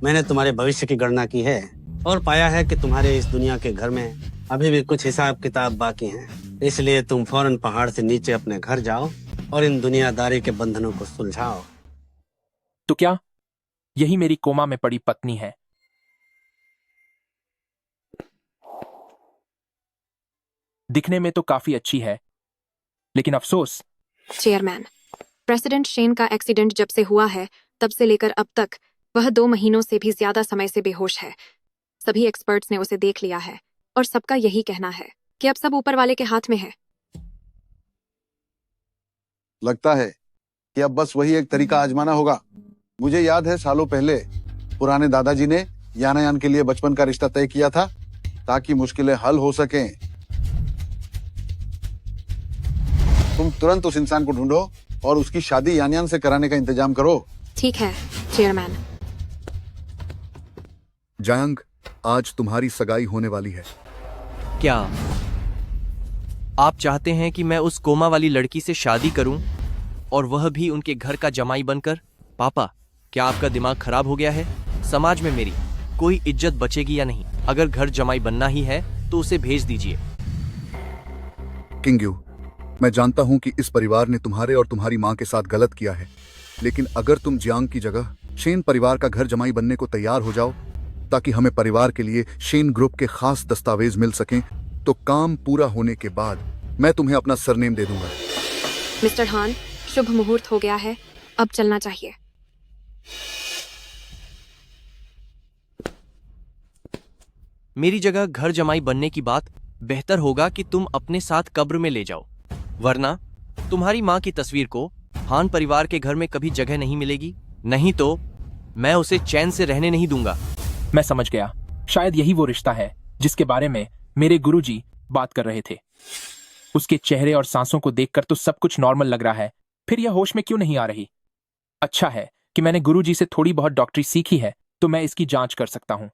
मैंने तुम्हारे भविष्य की गणना की है और पाया है कि तुम्हारे इस दुनिया के घर में अभी भी कुछ हिसाब किताब बाकी हैं। इसलिए तुम फौरन पहाड़ से नीचे अपने घर जाओ और इन दुनियादारी के बंधनों को सुलझाओ। तो क्या यही मेरी कोमा में पड़ी पत्नी है? दिखने में तो काफी अच्छी है, लेकिन अफसोस। चेयरमैन, प्रेसिडेंट शेन का एक्सीडेंट जब से हुआ है तब से लेकर अब तक वह 2 महीनों से भी ज्यादा समय से बेहोश है। सभी एक्सपर्ट्स ने उसे देख लिया है और सबका यही कहना है कि अब सब ऊपर वाले के हाथ में है। लगता है कि अब बस वही एक तरीका आजमाना होगा। मुझे याद है सालों पहले पुराने दादाजी ने यानायान के लिए बचपन का रिश्ता तय किया था ताकि मुश्किलें हल हो सकें। तुम तुरंत उस इंसान को ढूंढो और उसकी शादी यानयान से कराने का इंतजाम करो। ठीक है चेयरमैन। जायंग, आज तुम्हारी सगाई होने वाली है। क्या आप चाहते हैं कि मैं उस कोमा वाली लड़की से शादी करूं और वह भी उनके घर का जमाई बनकर? पापा, क्या आपका दिमाग खराब हो गया है? समाज में मेरी कोई इज्जत बचेगी या नहीं? अगर घर जमाई बनना ही है तो उसे भेज दीजिए। किंग यू, मैं जानता हूं कि इस परिवार ने तुम्हारे और तुम्हारी मां के साथ गलत किया है, लेकिन अगर तुम जियांग की जगह शेन परिवार का घर जमाई बनने को तैयार हो जाओ ताकि हमें परिवार के लिए शेन ग्रुप के खास दस्तावेज मिल सकें, तो काम पूरा होने के बाद मैं तुम्हें अपना सरनेम दे दूंगा। मिस्टर हान, शुभ मुहूर्त हो गया है, अब चलना चाहिए। मेरी जगह घर जमाई बनने की बात बेहतर होगा कि तुम अपने साथ कब्र में ले जाओ, वरना तुम्हारी माँ की तस्वीर को हान परिवार के घर में कभी जगह नहीं मिलेगी। नहीं तो मैं उसे चैन से रहने नहीं दूंगा। मैं समझ गया, शायद यही वो रिश्ता है जिसके बारे में मेरे गुरुजी बात कर रहे थे। उसके चेहरे और सांसों को देखकर तो सब कुछ नॉर्मल लग रहा है, फिर यह होश में क्यों नहीं आ रही? अच्छा है कि मैंने गुरुजी से थोड़ी बहुत डॉक्टरी सीखी है, तो मैं इसकी जांच कर सकता हूं।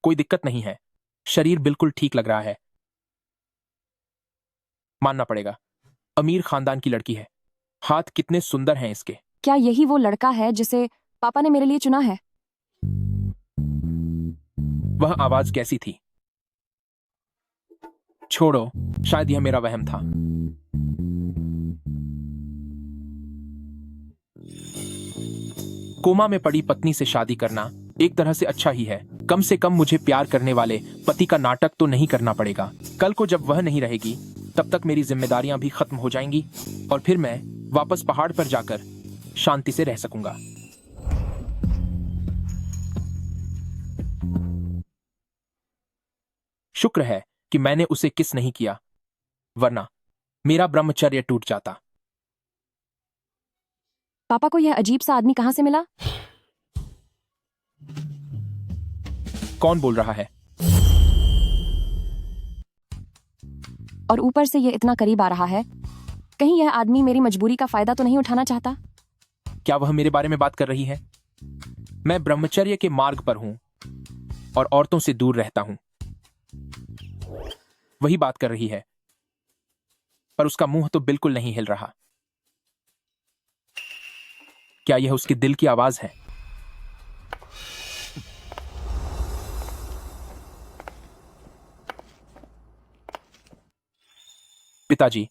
कोई दिक्कत नहीं है, शरीर बिल्कुल ठीक लग रहा है। मानना पड़ेगा, अमीर खानदान की लड़की है। हाथ कितने सुंदर हैं इसके। क्या यही वो लड़का है जिसे पापा ने मेरे लिए चुना है? वह आवाज कैसी थी? छोड़ो, शायद यह मेरा वहम था। कोमा में पड़ी पत्नी से शादी करना एक तरह से अच्छा ही है। कम से कम मुझे प्यार करने वाले पति का नाटक तो नहीं करना पड़ेगा। कल को जब वह नहीं रहेगी तब तक मेरी जिम्मेदारियां भी खत्म हो जाएंगी और फिर मैं वापस पहाड़ पर जाकर शांति से रह सकूंगा। शुक्र है कि मैंने उसे किस नहीं किया, वरना मेरा ब्रह्मचर्य टूट जाता। पापा को यह अजीब सा आदमी कहां से मिला? कौन बोल रहा है? और ऊपर से यह इतना करीब आ रहा है। कहीं यह आदमी मेरी मजबूरी का फायदा तो नहीं उठाना चाहता? क्या वह मेरे बारे में बात कर रही है? मैं ब्रह्मचर्य के मार्ग पर हूं और औरतों से दूर रहता हूं। वही बात कर रही है, पर उसका मुंह तो बिल्कुल नहीं हिल रहा। क्या यह उसके दिल की आवाज है? पिताजी,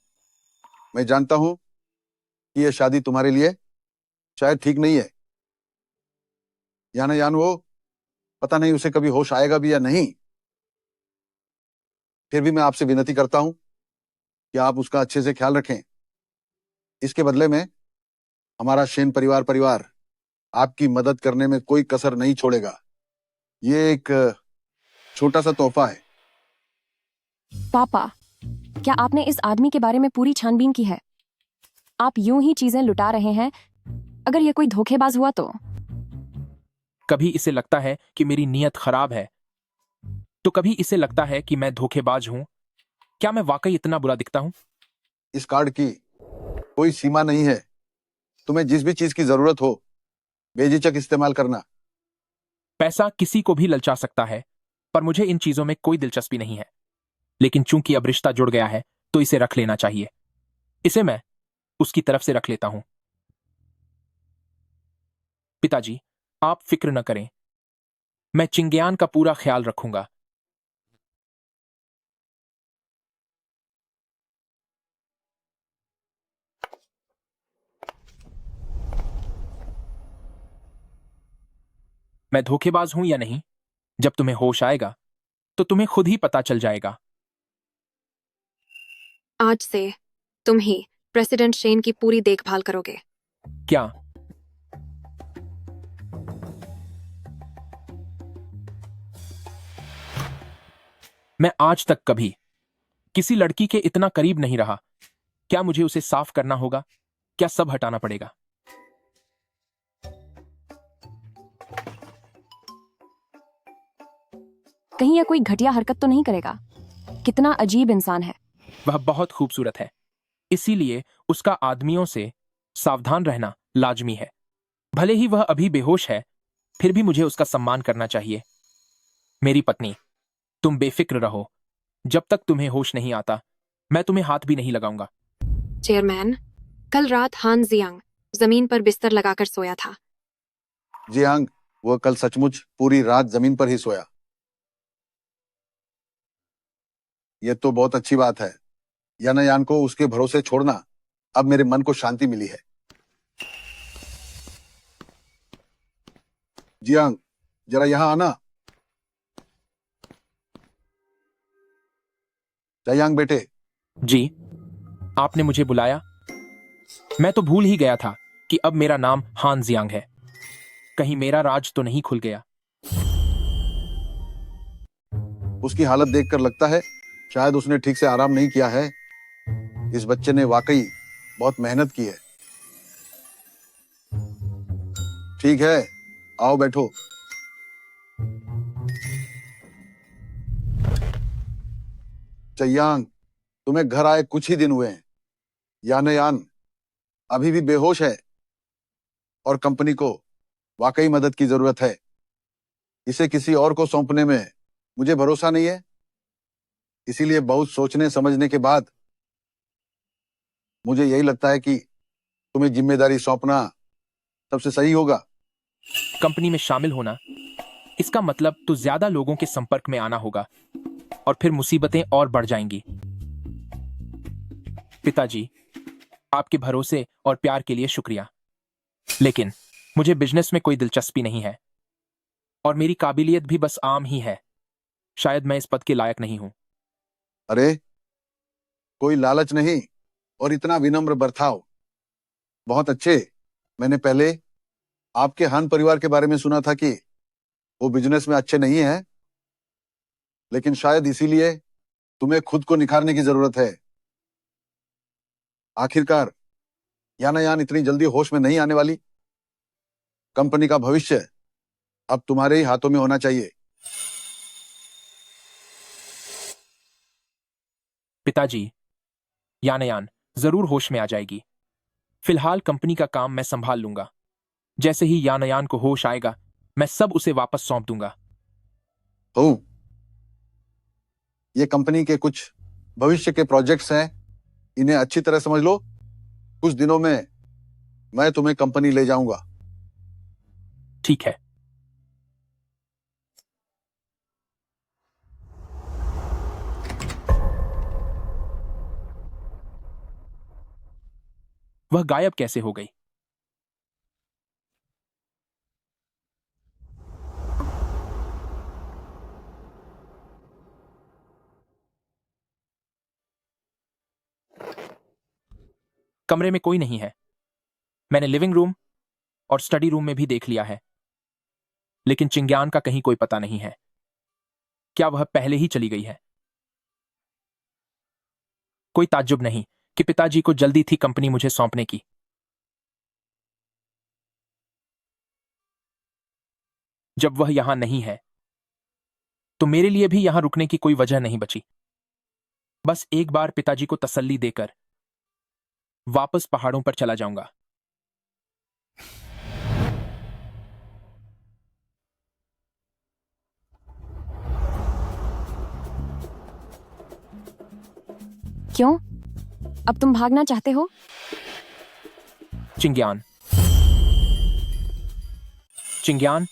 मैं जानता हूं कि यह शादी तुम्हारे लिए शायद ठीक नहीं है। यान वो पता नहीं उसे कभी होश आएगा भी या नहीं। फिर भी मैं आपसे विनती करता हूं कि आप उसका अच्छे से ख्याल रखें। इसके बदले में हमारा शेन परिवार आपकी मदद करने में कोई कसर नहीं छोड़ेगा। ये एक छोटा सा तोहफा है। पापा, क्या आपने इस आदमी के बारे में पूरी छानबीन की है? आप यूं ही चीजें लुटा रहे हैं। अगर यह कोई धोखेबाज हुआ तो? कभी इसे लगता है कि मेरी नीयत खराब है, तो कभी इसे लगता है कि मैं धोखेबाज हूं। क्या मैं वाकई इतना बुरा दिखता हूं? इस कार्ड की कोई सीमा नहीं है। तुम्हें जिस भी चीज की जरूरत हो बेझिझक इस्तेमाल करना। पैसा किसी को भी ललचा सकता है, पर मुझे इन चीजों में कोई दिलचस्पी नहीं है। लेकिन चूंकि अब रिश्ता जुड़ गया है तो इसे रख लेना चाहिए। इसे मैं उसकी तरफ से रख लेता हूं। पिताजी, आप फिक्र न करें, मैं चिंग्यान का पूरा ख्याल रखूंगा। मैं धोखेबाज हूं या नहीं, जब तुम्हें होश आएगा तो तुम्हें खुद ही पता चल जाएगा। आज से तुम ही प्रेसिडेंट शेन की पूरी देखभाल करोगे। क्या? मैं आज तक कभी किसी लड़की के इतना करीब नहीं रहा। क्या मुझे उसे साफ करना होगा? क्या सब हटाना पड़ेगा? कहीं यह कोई घटिया हरकत तो नहीं करेगा? कितना अजीब इंसान है। वह बहुत खूबसूरत है, इसीलिए उसका आदमियों से सावधान रहना लाजमी है। भले ही वह अभी बेहोश है, फिर भी मुझे उसका सम्मान करना चाहिए। मेरी पत्नी, तुम बेफिक्र रहो। जब तक तुम्हें होश नहीं आता, मैं तुम्हें हाथ भी नहीं लगाऊंगा। चेयरमैन, कल रात हान जियांग जमीन पर बिस्तर लगाकर सोया था। जियांग, वह कल सचमुच पूरी रात जमीन पर ही सोया। ये तो बहुत अच्छी बात है। यानायान को उसके भरोसे छोड़ना, अब मेरे मन को शांति मिली है। जियांग, जरा यहां आना। जयांग बेटे। जी, आपने मुझे बुलाया? मैं तो भूल ही गया था कि अब मेरा नाम हान जियांग है। कहीं मेरा राज तो नहीं खुल गया? उसकी हालत देखकर लगता है शायद उसने ठीक से आराम नहीं किया है। इस बच्चे ने वाकई बहुत मेहनत की है। ठीक है, आओ बैठो। चयांग, तुम्हें घर आए कुछ ही दिन हुए हैं। यानयान अभी भी बेहोश है और कंपनी को वाकई मदद की जरूरत है। इसे किसी और को सौंपने में मुझे भरोसा नहीं है। इसीलिए बहुत सोचने समझने के बाद मुझे यही लगता है कि तुम्हें जिम्मेदारी सौंपना सबसे सही होगा। कंपनी में शामिल होना, इसका मतलब तो ज्यादा लोगों के संपर्क में आना होगा और फिर मुसीबतें और बढ़ जाएंगी। पिताजी, आपके भरोसे और प्यार के लिए शुक्रिया, लेकिन मुझे बिजनेस में कोई दिलचस्पी नहीं है और मेरी काबिलियत भी बस आम ही है। शायद मैं इस पद के लायक नहीं हूं। अरे, कोई लालच नहीं और इतना विनम्र बर्ताव। बहुत अच्छे। मैंने पहले आपके हान परिवार के बारे में सुना था कि वो बिजनेस में अच्छे नहीं हैं, लेकिन शायद इसीलिए तुम्हें खुद को निखारने की जरूरत है। आखिरकार यानायान इतनी जल्दी होश में नहीं आने वाली। कंपनी का भविष्य अब तुम्हारे ही हाथों में होना चाहिए। पिताजी, यानयान जरूर होश में आ जाएगी। फिलहाल कंपनी का काम मैं संभाल लूंगा। जैसे ही यानयान को होश आएगा, मैं सब उसे वापस सौंप दूंगा। तो ये कंपनी के कुछ भविष्य के प्रोजेक्ट्स हैं, इन्हें अच्छी तरह समझ लो। कुछ दिनों में मैं तुम्हें कंपनी ले जाऊंगा। ठीक है। वह गायब कैसे हो गई? कमरे में कोई नहीं है। मैंने लिविंग रूम और स्टडी रूम में भी देख लिया है, लेकिन चिंग्यान का कहीं कोई पता नहीं है। क्या वह पहले ही चली गई है? कोई ताज्जुब नहीं कि पिताजी को जल्दी थी कंपनी मुझे सौंपने की। जब वह यहां नहीं है, तो मेरे लिए भी यहां रुकने की कोई वजह नहीं बची। बस एक बार पिताजी को तसल्ली देकर वापस पहाड़ों पर चला जाऊंगा। क्यों? अब तुम भागना चाहते हो? चिंग्यान, चिंग्यान,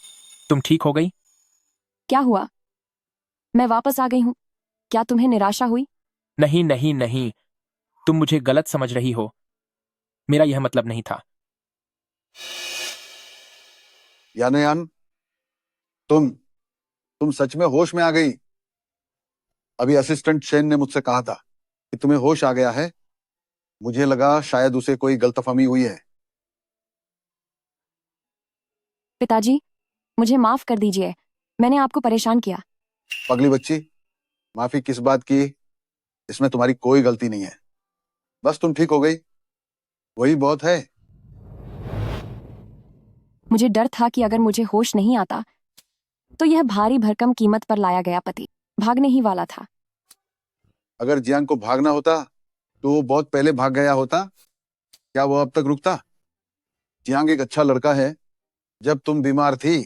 तुम ठीक हो गई? क्या हुआ? मैं वापस आ गई हूँ। क्या तुम्हें निराशा हुई? नहीं नहीं नहीं, तुम मुझे गलत समझ रही हो। मेरा यह मतलब नहीं था। यान, तुम सच में होश में आ गई? अभी असिस्टेंट शेन ने मुझसे कहा था कि तुम्हें होश आ गया है। मुझे लगा शायद उसे कोई गलतफहमी हुई है। पिताजी, मुझे माफ कर दीजिए। मैंने आपको परेशान किया। पगली बच्ची, माफी किस बात की? इसमें तुम्हारी कोई गलती नहीं है। बस तुम ठीक हो गई, वही बहुत है। मुझे डर था कि अगर मुझे होश नहीं आता तो यह भारी भरकम कीमत पर लाया गया पति भागने ही वाला था। अगर जियांग को भागना होता तो वो बहुत पहले भाग गया होता। क्या वो अब तक रुकता? जियांग एक अच्छा लड़का है। जब तुम बीमार थी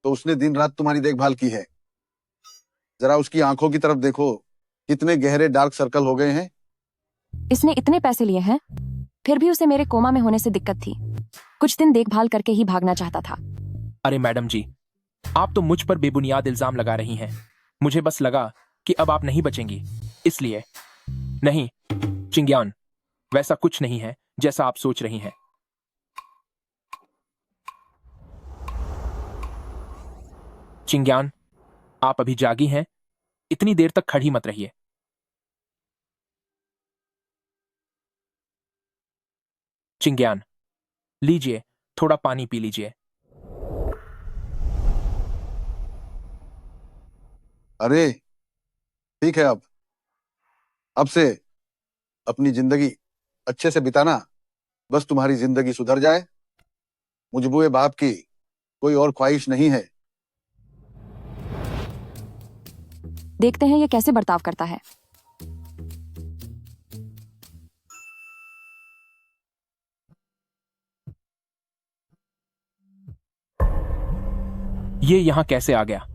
तो उसने दिन रात तुम्हारी देखभाल की है। जरा उसकी आंखों की तरफ देखो, कितने गहरे डार्क सर्कल हो गए हैं। इसने इतने पैसे लिए हैं, फिर भी उसे मेरे कोमा में होने से दिक्कत थी। कुछ दिन देखभाल करके ही भागना चाहता था। अरे मैडम जी, आप तो मुझ पर बेबुनियाद इल्जाम लगा रही हैं। मुझे बस लगा कि अब आप नहीं बचेंगी, इसलिए। नहीं चिंग्यान, वैसा कुछ नहीं है जैसा आप सोच रही हैं। चिंग्यान, आप अभी जागी हैं? इतनी देर तक खड़ी मत रहिए। चिंग्यान, लीजिए, थोड़ा पानी पी लीजिए। अरे ठीक है, अब से अपनी जिंदगी अच्छे से बिताना। बस तुम्हारी जिंदगी सुधर जाए, मुझबुए बाप की कोई और ख्वाहिश नहीं है। देखते हैं ये कैसे बर्ताव करता है। ये यहां कैसे आ गया?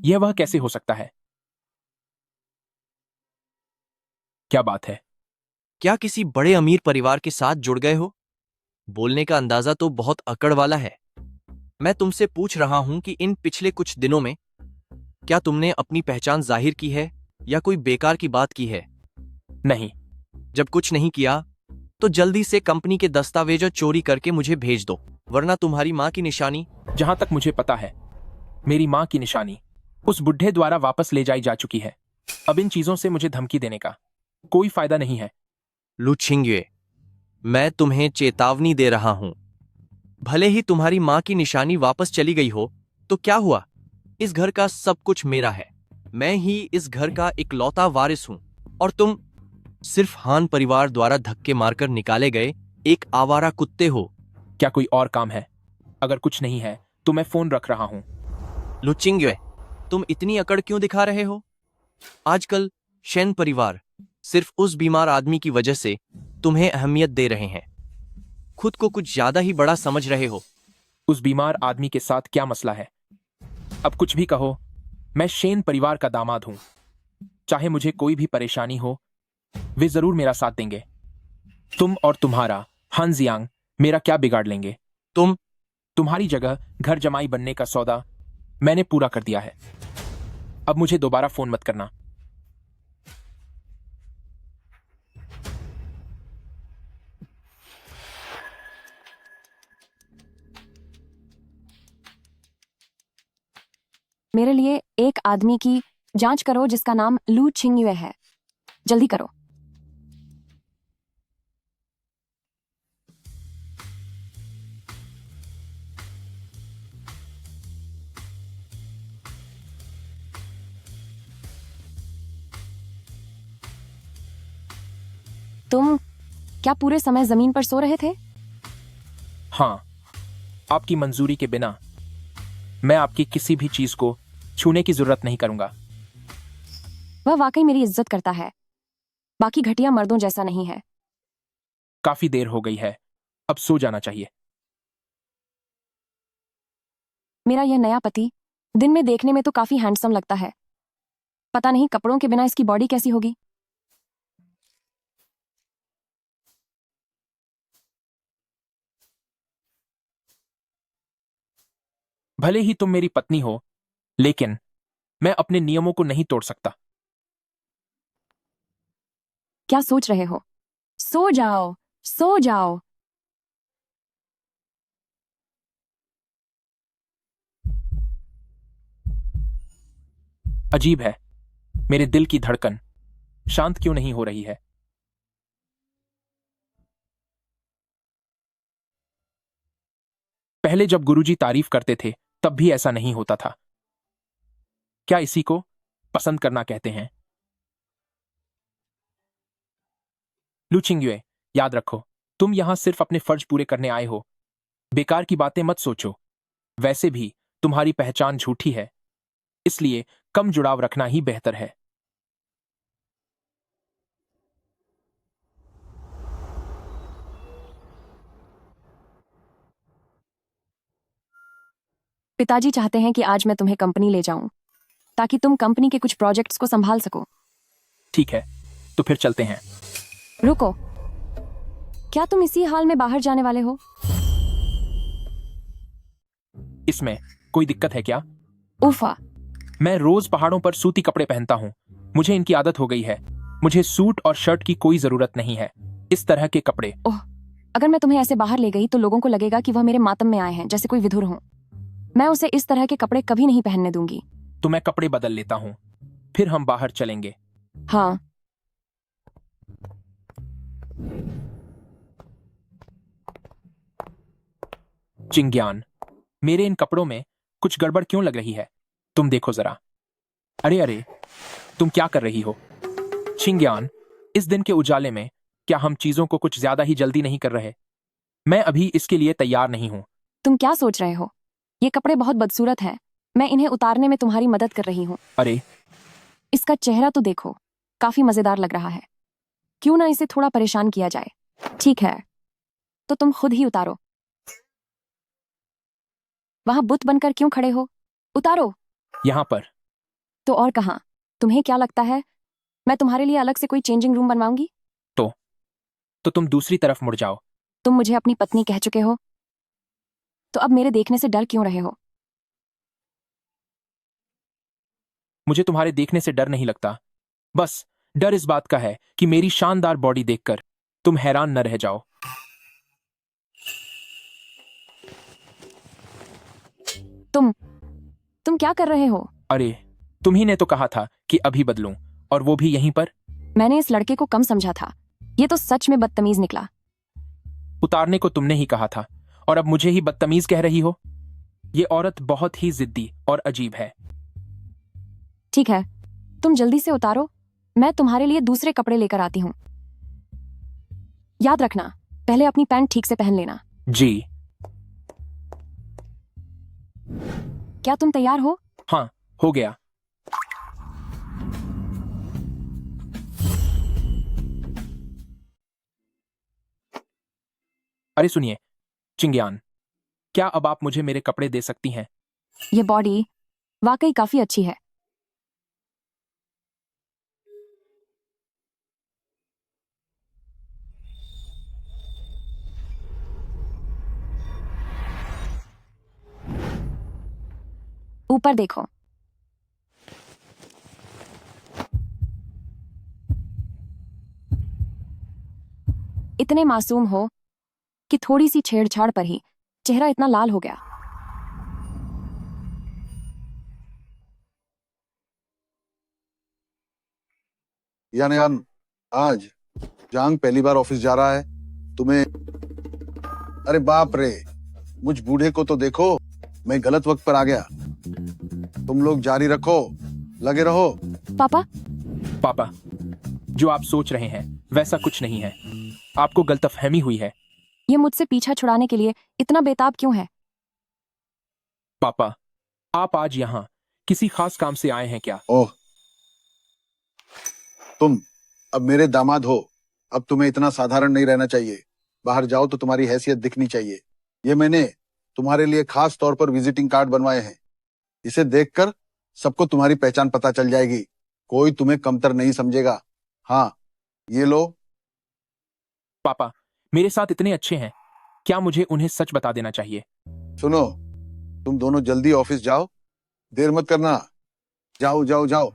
यह वह कैसे हो सकता है? क्या बात है? क्या किसी बड़े अमीर परिवार के साथ जुड़ गए हो? बोलने का अंदाजा तो बहुत अकड़ वाला है। मैं तुमसे पूछ रहा हूं कि इन पिछले कुछ दिनों में क्या तुमने अपनी पहचान जाहिर की है या कोई बेकार की बात की है? नहीं। जब कुछ नहीं किया तो जल्दी से कंपनी के दस्तावेज चोरी करके मुझे भेज दो, वरना तुम्हारी माँ की निशानी। जहां तक मुझे पता है, मेरी मां की निशानी उस बुढ़े द्वारा वापस ले जाई जा चुकी है। अब इन चीजों से मुझे धमकी देने का कोई फायदा नहीं है। लू छिंगये, मैं तुम्हें चेतावनी दे रहा हूं। भले ही तुम्हारी माँ की निशानी वापस चली गई हो तो क्या हुआ? इस घर का सब कुछ मेरा है। मैं ही इस घर का इकलौता वारिस हूं और तुम सिर्फ हान परिवार द्वारा धक्के मारकर निकाले गए एक आवारा कुत्ते हो। क्या कोई और काम है? अगर कुछ नहीं है तो मैं फोन रख रहा हूं। लुचिंग्वे, तुम इतनी अकड़ क्यों दिखा रहे हो? आजकल शेन परिवार सिर्फ उस बीमार आदमी की वजह से तुम्हें अहमियत दे रहे हैं। खुद को कुछ ज्यादा ही बड़ा समझ रहे हो। उस बीमार आदमी के साथ क्या मसला है? अब कुछ भी कहो, मैं शेन परिवार का दामाद हूं। चाहे मुझे कोई भी परेशानी हो, वे जरूर मेरा साथ देंगे। तुम और तुम्हारा हान जियांग मेरा क्या बिगाड़ लेंगे? तुम्हारी जगह घर जमाई बनने का सौदा मैंने पूरा कर दिया है। अब मुझे दोबारा फोन मत करना। मेरे लिए एक आदमी की जांच करो जिसका नाम लू छिंगयुए है। जल्दी करो। तुम क्या पूरे समय जमीन पर सो रहे थे? हां, आपकी मंजूरी के बिना मैं आपकी किसी भी चीज को छूने की जरूरत नहीं करूंगा। वह वाकई मेरी इज्जत करता है, बाकी घटिया मर्दों जैसा नहीं है। काफी देर हो गई है, अब सो जाना चाहिए। मेरा यह नया पति दिन में देखने में तो काफी हैंडसम लगता है। पता नहीं कपड़ों के बिना इसकी बॉडी कैसी होगी। भले ही तुम मेरी पत्नी हो, लेकिन मैं अपने नियमों को नहीं तोड़ सकता। क्या सोच रहे हो? सो जाओ, सो जाओ। अजीब है, मेरे दिल की धड़कन शांत क्यों नहीं हो रही है? पहले जब गुरुजी तारीफ करते थे तब भी ऐसा नहीं होता था। क्या इसी को पसंद करना कहते हैं? लू चिंगयुए, याद रखो, तुम यहां सिर्फ अपने फर्ज पूरे करने आए हो। बेकार की बातें मत सोचो। वैसे भी तुम्हारी पहचान झूठी है, इसलिए कम जुड़ाव रखना ही बेहतर है। पिताजी चाहते हैं कि आज मैं तुम्हें कंपनी ले जाऊं, ताकि तुम कंपनी के कुछ प्रोजेक्ट्स को संभाल सको। ठीक है, तो फिर चलते हैं। रुको, क्या तुम इसी हाल में बाहर जाने वाले हो? इसमें कोई दिक्कत है क्या? उफा, मैं रोज पहाड़ों पर सूती कपड़े पहनता हूँ। मुझे इनकी आदत हो गई है। मुझे सूट और शर्ट की कोई जरूरत नहीं है। इस तरह के कपड़े। ओह, अगर मैं तुम्हें ऐसे बाहर ले गई तो लोगों को लगेगा कि वह मेरे मातम में आए हैं, जैसे कोई विधुर हो। मैं उसे इस तरह के कपड़े कभी नहीं पहनने दूंगी। तो मैं कपड़े बदल लेता हूँ, फिर हम बाहर चलेंगे। हाँ। चिंग्यान, मेरे इन कपड़ों में कुछ गड़बड़ क्यों लग रही है? तुम देखो जरा। अरे अरे, तुम क्या कर रही हो? चिंग्यान, इस दिन के उजाले में क्या हम चीजों को कुछ ज्यादा ही जल्दी नहीं कर रहे? मैं अभी इसके लिए तैयार नहीं हूं। तुम क्या सोच रहे हो? ये कपड़े बहुत बदसूरत हैं। मैं इन्हें उतारने में तुम्हारी मदद कर रही हूँ। अरे, इसका चेहरा तो देखो, काफी मजेदार लग रहा है। क्यों ना इसे थोड़ा परेशान किया जाए? ठीक है, तो तुम खुद ही उतारो। वहां बुत बनकर क्यों खड़े हो? उतारो। यहां पर। तो और कहाँ? तुम्हें क्या लगता है मैं तुम्हारे लिए अलग से कोई चेंजिंग रूम बनवाऊंगी? तो तुम दूसरी तरफ मुड़ जाओ। तुम मुझे अपनी पत्नी कह चुके हो, तो अब मेरे देखने से डर क्यों रहे हो? मुझे तुम्हारे देखने से डर नहीं लगता। बस डर इस बात का है कि मेरी शानदार बॉडी देखकर तुम हैरान न रह जाओ। तुम क्या कर रहे हो? अरे, तुम ही ने तो कहा था कि अभी बदलूं, और वो भी यहीं पर। मैंने इस लड़के को कम समझा था। ये तो सच में बदतमीज निकला। उतारने को तुमने ही कहा था, और अब मुझे ही बदतमीज कह रही हो। ये औरत बहुत ही जिद्दी और अजीब है। ठीक है, तुम जल्दी से उतारो। मैं तुम्हारे लिए दूसरे कपड़े लेकर आती हूँ। याद रखना, पहले अपनी पैंट ठीक से पहन लेना। जी। क्या तुम तैयार हो? हाँ, हो गया। अरे सुनिए, चिंग्यान, क्या अब आप मुझे मेरे कपड़े दे सकती हैं? ये बॉडी वाकई काफी अच्छी है। ऊपर देखो। इतने मासूम हो कि थोड़ी सी छेड़छाड़ पर ही चेहरा इतना लाल हो गया। यान, आज जांग पहली बार ऑफिस जा रहा है। तुम्हें, अरे बाप रे, मुझ बूढ़े को तो देखो, मैं गलत वक्त पर आ गया। तुम लोग जारी रखो, लगे रहो। पापा, जो आप सोच रहे हैं वैसा कुछ नहीं है। आपको गलतफहमी हुई है। ये मुझसे पीछा छुड़ाने के लिए इतना बेताब क्यों है? पापा, आप आज यहाँ किसी खास काम से आए हैं क्या? ओह, तुम अब मेरे दामाद हो। अब तुम्हें इतना साधारण नहीं रहना चाहिए। बाहर जाओ तो तुम्हारी हैसियत दिखनी चाहिए। ये मैंने तुम्हारे लिए खास तौर पर विजिटिंग कार्ड बनवाए हैं। इसे देखकर सबको तुम्हारी पहचान पता चल जाएगी। कोई तुम्हें कमतर नहीं समझेगा। हाँ, ये लो। पापा, मेरे साथ इतने अच्छे हैं, क्या मुझे उन्हें सच बता देना चाहिए? सुनो, तुम दोनों जल्दी ऑफिस जाओ, देर मत करना। जाओ जाओ जाओ।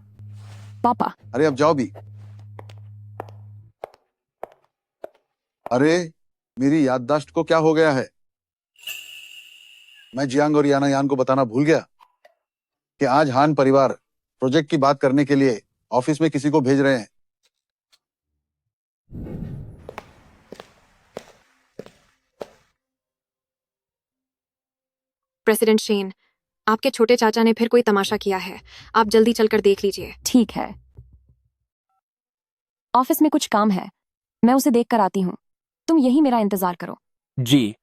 पापा, अरे अब जाओ भी। अरे मेरी याददाश्त को क्या हो गया है? मैं जियांग और यानायान को बताना भूल गया कि आज हान परिवार प्रोजेक्ट की बात करने के लिए ऑफिस में किसी को भेज रहे हैं। प्रेसिडेंट शेन, आपके छोटे चाचा ने फिर कोई तमाशा किया है। आप जल्दी चलकर देख लीजिए। ठीक है। ऑफिस में कुछ काम है, मैं उसे देख कर आती हूँ। तुम यही मेरा इंतजार करो। जी।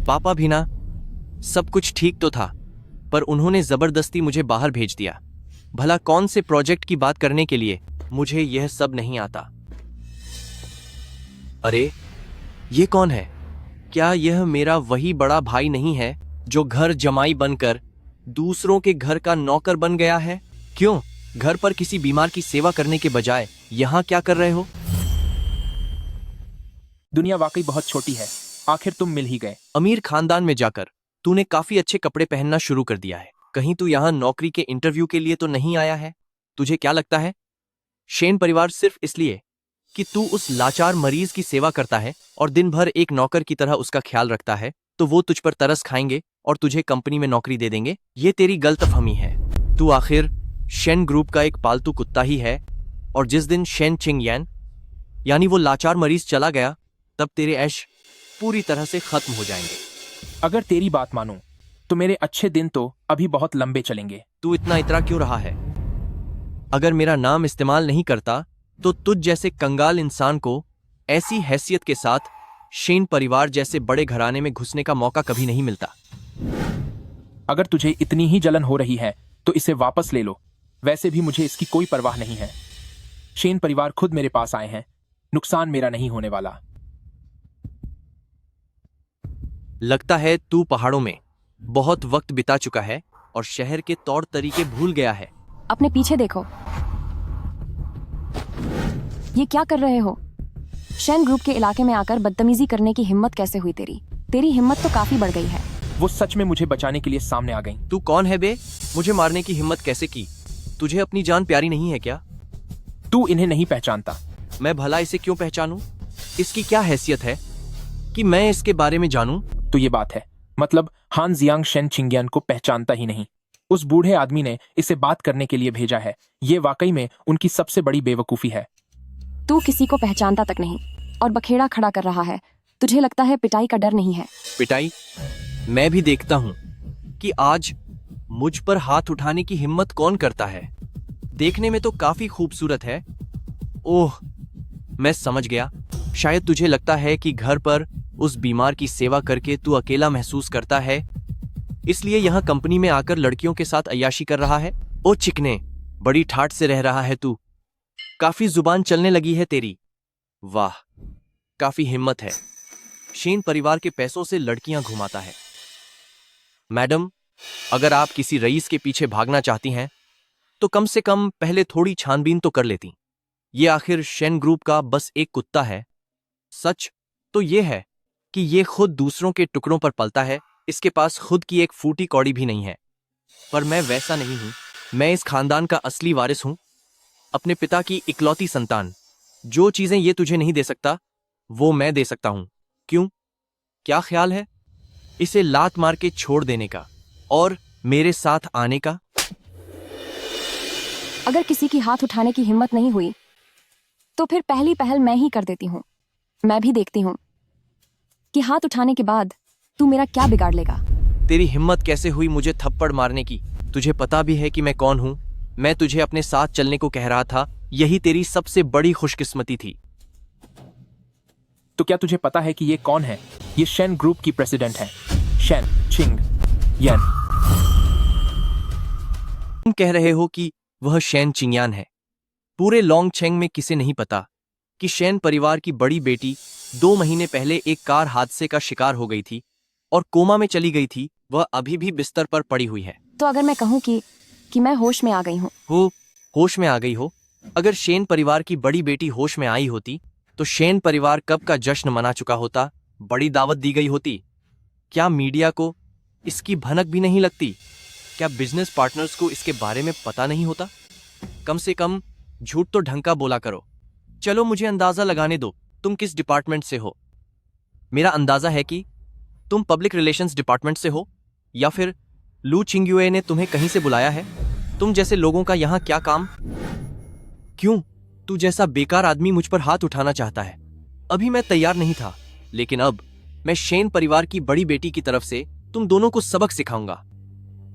पापा भी ना, सब कुछ ठीक तो था, पर उन्होंने जबरदस्ती मुझे बाहर भेज दिया। भला कौन से प्रोजेक्ट की बात करने के लिए? मुझे यह सब नहीं आता। अरे ये कौन है? क्या यह मेरा वही बड़ा भाई नहीं है जो घर जमाई बनकर दूसरों के घर का नौकर बन गया है? क्यों घर पर किसी बीमार की सेवा करने के बजाय यहाँ क्या कर रहे हो? दुनिया वाकई बहुत छोटी है। आखिर तुम मिल ही गए। अमीर खानदान में जाकर तूने काफी अच्छे कपड़े पहनना शुरू कर दिया है। कहीं तू यहाँ नौकरी के इंटरव्यू के लिए तो नहीं आया है? तुझे क्या लगता है शेन परिवार सिर्फ इसलिए कि तू उस लाचार मरीज की सेवा करता है और दिन भर एक नौकर की तरह उसका ख्याल रखता है तो वो तुझ पर तरस खाएंगे और तुझे कंपनी में नौकरी दे देंगे? ये तेरी गलतफहमी है। तू आखिर शेन ग्रुप का एक पालतू कुत्ता ही है और जिस दिन शेन चिंगयान यानी वो लाचार मरीज चला गया तब तेरे ऐश पूरी तरह से खत्म हो जाएंगे। अगर तेरी बात मानूं तो मेरे अच्छे दिन तो अभी बहुत लंबे चलेंगे। तू इतना इतरा क्यों रहा है? अगर मेरा नाम इस्तेमाल नहीं करता तो तुझ जैसे कंगाल इंसान को ऐसी हैसियत के साथ शेन परिवार जैसे बड़े घराने में घुसने का मौका कभी नहीं मिलता। अगर तुझे इतनी ही जलन हो रही है तो इसे वापस ले लो। वैसे भी मुझे इसकी कोई परवाह नहीं है। शेन परिवार खुद मेरे पास आए हैं। नुकसान मेरा नहीं होने वाला। लगता है तू पहाड़ों में बहुत वक्त बिता चुका है और शहर के तौर तरीके भूल गया है। अपने पीछे देखो। ये क्या कर रहे हो? शेन ग्रुप के इलाके में आकर बदतमीजी करने की हिम्मत कैसे हुई तेरी? तेरी हिम्मत तो काफी बढ़ गई है। वो सच में मुझे बचाने के लिए सामने आ गई। तू कौन है बे? मुझे मारने की हिम्मत कैसे की? तुझे अपनी जान प्यारी नहीं है क्या? तू इन्हें नहीं पहचानता। मैं भला इसे क्यों पहचानूं? इसकी क्या हैसियत है कि मैं इसके बारे में जानूं? तो ये बात है, मतलब हान जियांग शेन चिंगयान को पहचानता ही नहीं। उस बूढ़े आदमी ने इसे बात करने के लिए भेजा है। ये वाकई में उनकी सबसे बड़ी बेवकूफी है। तू किसी को पहचानता तक नहीं और बखेड़ा खड़ा कर रहा है। तुझे लगता है पिटाई का डर नहीं है? पिटाई? मैं भी देखता हूं कि आज मुझ पर हाथ उठाने की हिम्मत कौन करता है। देखने में तो काफी खूबसूरत है। ओह, मैं समझ गया। शायद तुझे लगता है कि घर पर उस बीमार की सेवा करके तू अकेला महसूस करता है, इसलिए यहाँ कंपनी में आकर लड़कियों के साथ अय्याशी कर रहा है। ओ चिकने, बड़ी ठाठ से रह रहा है तू। काफी जुबान चलने लगी है तेरी। वाह, काफी हिम्मत है। शेन परिवार के पैसों से लड़कियां घुमाता है। मैडम, अगर आप किसी रईस के पीछे भागना चाहती हैं तो कम से कम पहले थोड़ी छानबीन तो कर लेती। ये आखिर शेन ग्रुप का बस एक कुत्ता है। सच तो ये है कि ये खुद दूसरों के टुकड़ों पर पलता है। इसके पास खुद की एक फूटी कौड़ी भी नहीं है। पर मैं वैसा नहीं हूं। मैं इस खानदान का असली वारिस हूं, अपने पिता की इकलौती संतान। जो चीजें ये तुझे नहीं दे सकता वो मैं दे सकता हूं। क्यों? क्या ख्याल है इसे लात मार के छोड़ देने का और मेरे साथ आने का? अगर किसी की हाथ उठाने की हिम्मत नहीं हुई तो फिर पहली पहल मैं ही कर देती हूँ। मैं भी देखती हूँ कि हाथ उठाने के बाद तू मेरा क्या बिगाड़ लेगा। तेरी हिम्मत कैसे हुई मुझे थप्पड़ मारने की? तुझे पता भी है कि मैं कौन हूं। मैं तुझे अपने साथ चलने को कह रहा था। यही तेरी सबसे बड़ी खुशकिस्मती थी। तो क्या तुझे पता है कि ये कौन है? ये शेन ग्रुप की प्रेसिडेंट है, शेन चिंगयान। तुम कह रहे हो कि वह शेन चिंगयान है? पूरे लोंगचेंग में किसे नहीं पता कि शेन परिवार की बड़ी बेटी 2 महीने पहले एक कार हादसे का शिकार हो गई थी और कोमा में चली गई थी। वह अभी भी बिस्तर पर पड़ी हुई है। तो अगर मैं कहूँ कि मैं होश में आ गई हूँ? हो, होश में आ गई हो। अगर शेन परिवार की बड़ी बेटी होश में आई होती तो शेन परिवार कब का जश्न मना चुका होता, बड़ी दावत दी गई होती। क्या मीडिया को इसकी भनक भी नहीं लगती? क्या बिजनेस पार्टनर्स को इसके बारे में पता नहीं होता? कम से कम झूठ तो ढंग का बोला करो। चलो मुझे अंदाजा लगाने दो, तुम किस डिपार्टमेंट से हो। मेरा अंदाजा है कि तुम पब्लिक रिलेशंस डिपार्टमेंट से हो, या फिर लू चिंग्युए ने तुम्हें कहीं से बुलाया है। तुम जैसे लोगों का यहाँ क्या काम? क्यों तू जैसा बेकार आदमी मुझ पर हाथ उठाना चाहता है? अभी मैं तैयार नहीं था, लेकिन अब मैं शेन परिवार की बड़ी बेटी की तरफ से तुम दोनों को सबक सिखाऊंगा।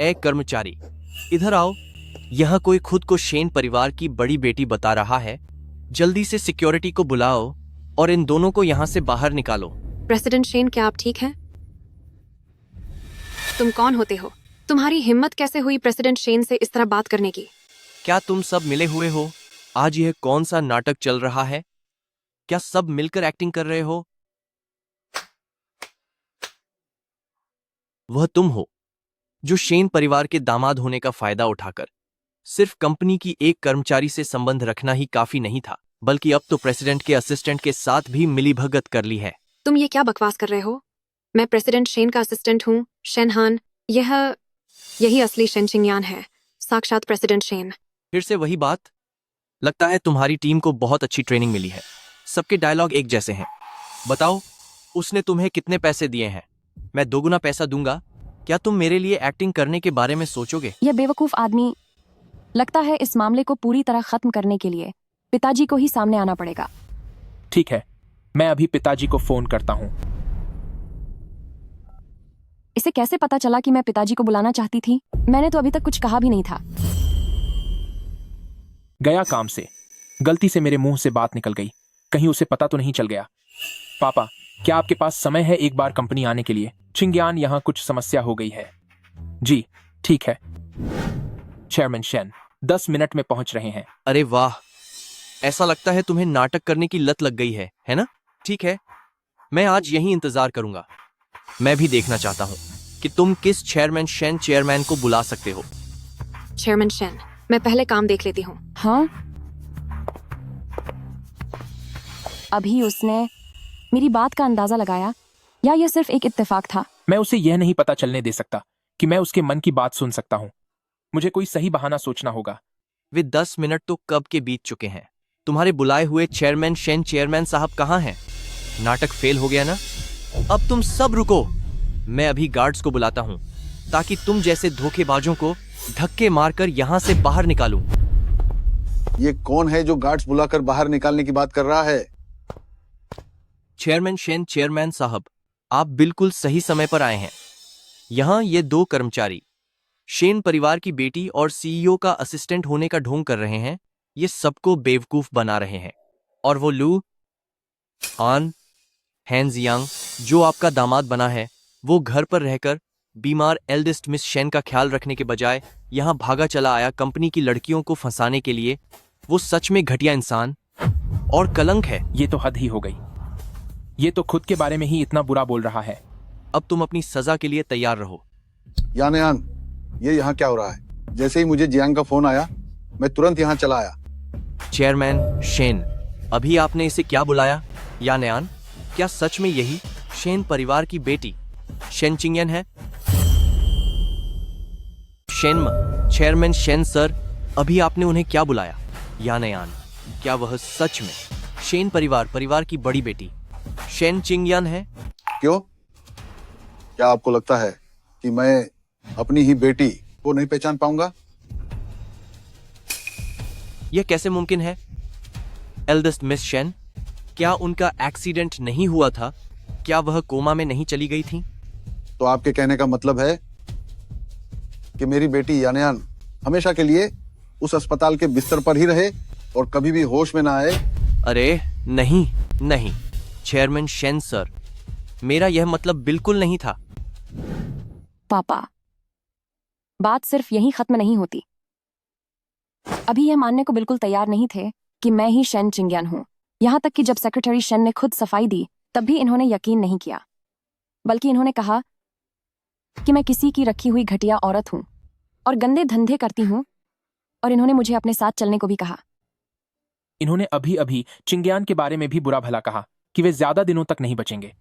ए कर्मचारी, इधर आओ। यहां कोई खुद को शेन परिवार की बड़ी बेटी बता रहा है। जल्दी से सिक्योरिटी को बुलाओ और इन दोनों को यहां से बाहर निकालो। प्रेसिडेंट शेन, क्या आप ठीक हैं? तुम कौन होते हो? तुम्हारी हिम्मत कैसे हुई प्रेसिडेंट शेन से इस तरह बात करने की? क्या तुम सब मिले हुए हो? आज यह कौन सा नाटक चल रहा है? क्या सब मिलकर एक्टिंग कर रहे हो? वह तुम हो जो शेन परिवार के दामाद होने का फायदा उठाकर सिर्फ कंपनी की एक कर्मचारी से संबंध रखना ही काफी नहीं था, बल्कि अब तो प्रेसिडेंट के असिस्टेंट के साथ भी मिलीभगत कर ली है। तुम ये क्या बकवास कर रहे हो? मैं प्रेसिडेंट शेन का असिस्टेंट हूँ, शेनहान। यही असली शेन चिंगयान है, साक्षात प्रेसिडेंट शेन। फिर से वही बात? लगता है तुम्हारी टीम को बहुत अच्छी ट्रेनिंग मिली है। सबके डायलॉग एक जैसे हैं। बताओ, उसने तुम्हें कितने पैसे दिए हैं? मैं दोगुना पैसा दूंगा। क्या तुम मेरे लिए एक्टिंग करने के बारे में सोचोगे? यह बेवकूफ आदमी, लगता है इस मामले को पूरी तरह खत्म करने के लिए पिताजी को ही सामने आना पड़ेगा। ठीक है, मैं अभी पिताजी को फोन करता हूँ। इसे कैसे पता चला कि मैं पिताजी को बुलाना चाहती थी? मैंने तो अभी तक कुछ कहा भी नहीं था। गया काम से। गलती से मेरे मुंह से बात निकल गई, कहीं उसे पता तो नहीं चल गया। पापा, क्या आपके पास समय है एक बार कंपनी आने के लिए? चिंगयान, यहाँ कुछ समस्या हो गई है। जी ठीक है। चेयरमैन शेन 10 मिनट में पहुंच रहे हैं। अरे वाह, ऐसा लगता है तुम्हें नाटक करने की लत लग गई है ना? ठीक है, मैं आज यहीं इंतजार करूंगा। मैं भी देखना चाहता हूं कि तुम किस चेयरमैन शेन चेयरमैन को बुला सकते हो। चेयरमैन शेन, मैं पहले काम देख लेती हूँ। हाँ, अभी उसने मेरी बात का अंदाजा लगाया, या यह सिर्फ एक इत्तेफाक था? मैं उसे यह नहीं पता चलने दे सकता कि मैं उसके मन की बात सुन सकता हूँ। मुझे कोई सही बहाना सोचना होगा। वे 10 मिनट तो कब के बीत चुके हैं। तुम्हारे बुलाए हुए चेयरमैन शेन चेयरमैन साहब कहाँ हैं? नाटक फेल हो गया ना? अब तुम सब रुको, मैं अभी गार्ड्स को बुलाता हूँ ताकि तुम जैसे धोखेबाजों को धक्के मारकर यहाँ से बाहर निकालूं। ये कौन है जो गार्ड्स बुलाकर बाहर निकालने की बात कर रहा है? चेयरमैन शेन चेयरमैन साहब, आप बिल्कुल सही समय पर आए हैं। यहाँ ये 2 कर्मचारी शेन परिवार की बेटी और सीईओ का असिस्टेंट होने का ढोंग कर रहे हैं। ये सबको बेवकूफ बना रहे हैं। और वो लू आन हैंजियांग, जो आपका दामाद बना है, वो घर पर रहकर बीमार एल्डेस्ट मिस शेन का ख्याल रखने के बजाय यहाँ भागा चला आया कंपनी की लड़कियों को फंसाने के लिए। वो सच में घटिया इंसान और कलंक है। ये तो हद ही हो गई। ये तो खुद के बारे में ही इतना बुरा बोल रहा है। अब तुम अपनी सजा के लिए तैयार रहो। यानयान, ये यहाँ क्या हो रहा है? जैसे ही मुझे जियांग का फोन आया, मैं तुरंत यहाँ चला आया। चेयरमैन शेन, अभी आपने इसे क्या बुलाया? यानयान, क्या सच में यही शेन परिवार की बेटी शेन चिंगयन है? चेयरमैन शेन सर, अभी आपने उन्हें क्या बुलाया? यानयान, क्या वह सच में शेन परिवार की बड़ी बेटी शेन चिंगयन है? क्यों? क्या आपको लगता है कि मैं अपनी ही बेटी को नहीं पहचान पाऊंगा? यह कैसे मुमकिन है? एल्डेस्ट मिस शेन, क्या उनका एक्सीडेंट नहीं हुआ था? क्या वह कोमा में नहीं चली गई थी? तो आपके कहने का मतलब है कि मेरी बेटी यानयान हमेशा के लिए उस अस्पताल के बिस्तर पर ही रहे और कभी भी होश में ना आए? अरे नहीं नहीं चेयरमैन शेन सर, मेरा यह मतलब बिल्कुल नहीं था। पापा, बात सिर्फ यहीं खत्म नहीं होती। अभी यह मानने को बिल्कुल तैयार नहीं थे कि मैं ही शेन चिंगयान हूं। यहां तक कि जब सेक्रेटरी शेन ने खुद सफाई दी, तब भी इन्होंने यकीन नहीं किया। बल्कि इन्होंने कहा कि मैं किसी की रखी हुई घटिया औरत हूं और गंदे धंधे करती हूं और इन्होंने मुझे अपने साथ चलने को भी कहा। इन्होंने अभी अभी चिंग्यान के बारे में भी बुरा भला कहा कि वे ज्यादा दिनों तक नहीं बचेंगे।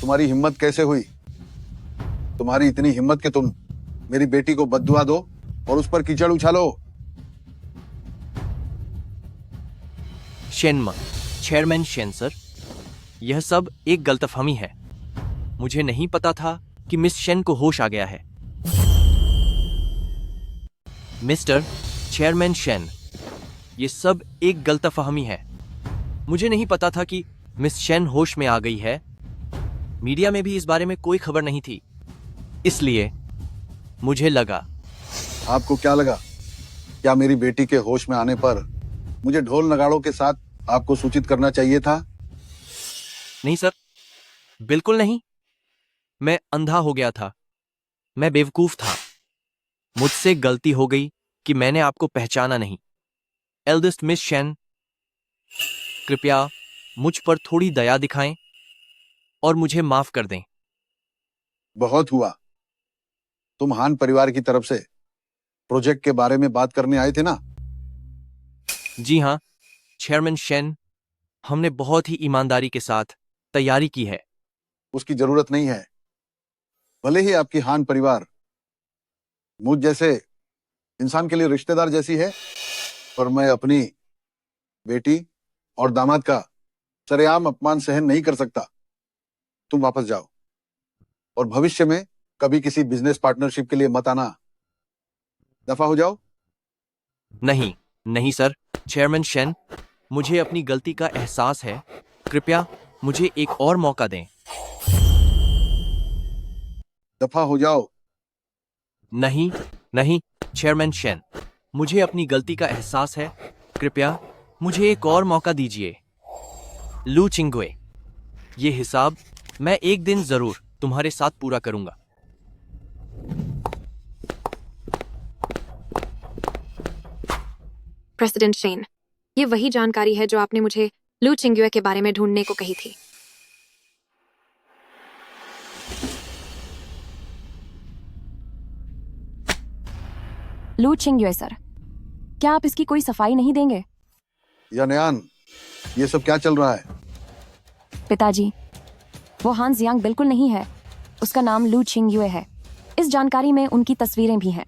तुम्हारी हिम्मत कैसे हुई? तुम्हारी इतनी हिम्मत कि तुम मेरी बेटी को बद्दुआ दो और उस पर कीचड़ उछालो। शेनमा, चेयरमैन शेन सर, यह सब एक गलतफहमी है। मुझे नहीं पता था कि मिस शेन को होश आ गया है। मिस्टर चेयरमैन शेन, ये सब एक गलतफहमी है। मुझे नहीं पता था कि मिस शेन होश में आ गई है। मीडिया में भी इस बारे में कोई खबर नहीं थी, इसलिए मुझे लगा। आपको क्या लगा? क्या मेरी बेटी के होश में आने पर मुझे ढोल नगाड़ों के साथ आपको सूचित करना चाहिए था? नहीं सर, बिल्कुल नहीं। मैं अंधा हो गया था, मैं बेवकूफ था। मुझसे गलती हो गई कि मैंने आपको पहचाना नहीं। एल्डेस्ट मिस शेन, कृपया मुझ पर थोड़ी दया दिखाएं और मुझे माफ कर दें। बहुत हुआ। तुम हान परिवार की तरफ से प्रोजेक्ट के बारे में बात करने आए थे ना? जी हाँ चेयरमैन शेन, हमने बहुत ही ईमानदारी के साथ तैयारी की है। उसकी जरूरत नहीं है। भले ही आपकी हान परिवार मुझ जैसे इंसान के लिए रिश्तेदार जैसी है, पर मैं अपनी बेटी और दामाद का सरेआम अपमान सहन नहीं कर सकता। तुम वापस जाओ और भविष्य में कभी किसी बिजनेस पार्टनरशिप के लिए मत आना। दफा हो जाओ। नहीं, नहीं सर। चेयरमैन शेन, मुझे अपनी गलती का एहसास है। कृपया मुझे एक और मौका दें। दफा हो जाओ। नहीं, नहीं चेयरमैन शेन, मुझे अपनी गलती का एहसास है। कृपया मुझे एक और मौका दीजिए। लू चिंगवे, ये हिसाब मैं एक दिन जरूर तुम्हारे साथ पूरा करूंगा। प्रेसिडेंट शेन, ये वही जानकारी है जो आपने मुझे लू चिंग्युए के बारे में ढूंढने को कही थी। लू चिंग्युए सर, क्या आप इसकी कोई सफाई नहीं देंगे? यानयान, ये सब क्या चल रहा है? पिताजी, वो हान जियांग बिल्कुल नहीं है। उसका नाम लू चिंग्युए है। इस जानकारी में उनकी तस्वीरें भी हैं।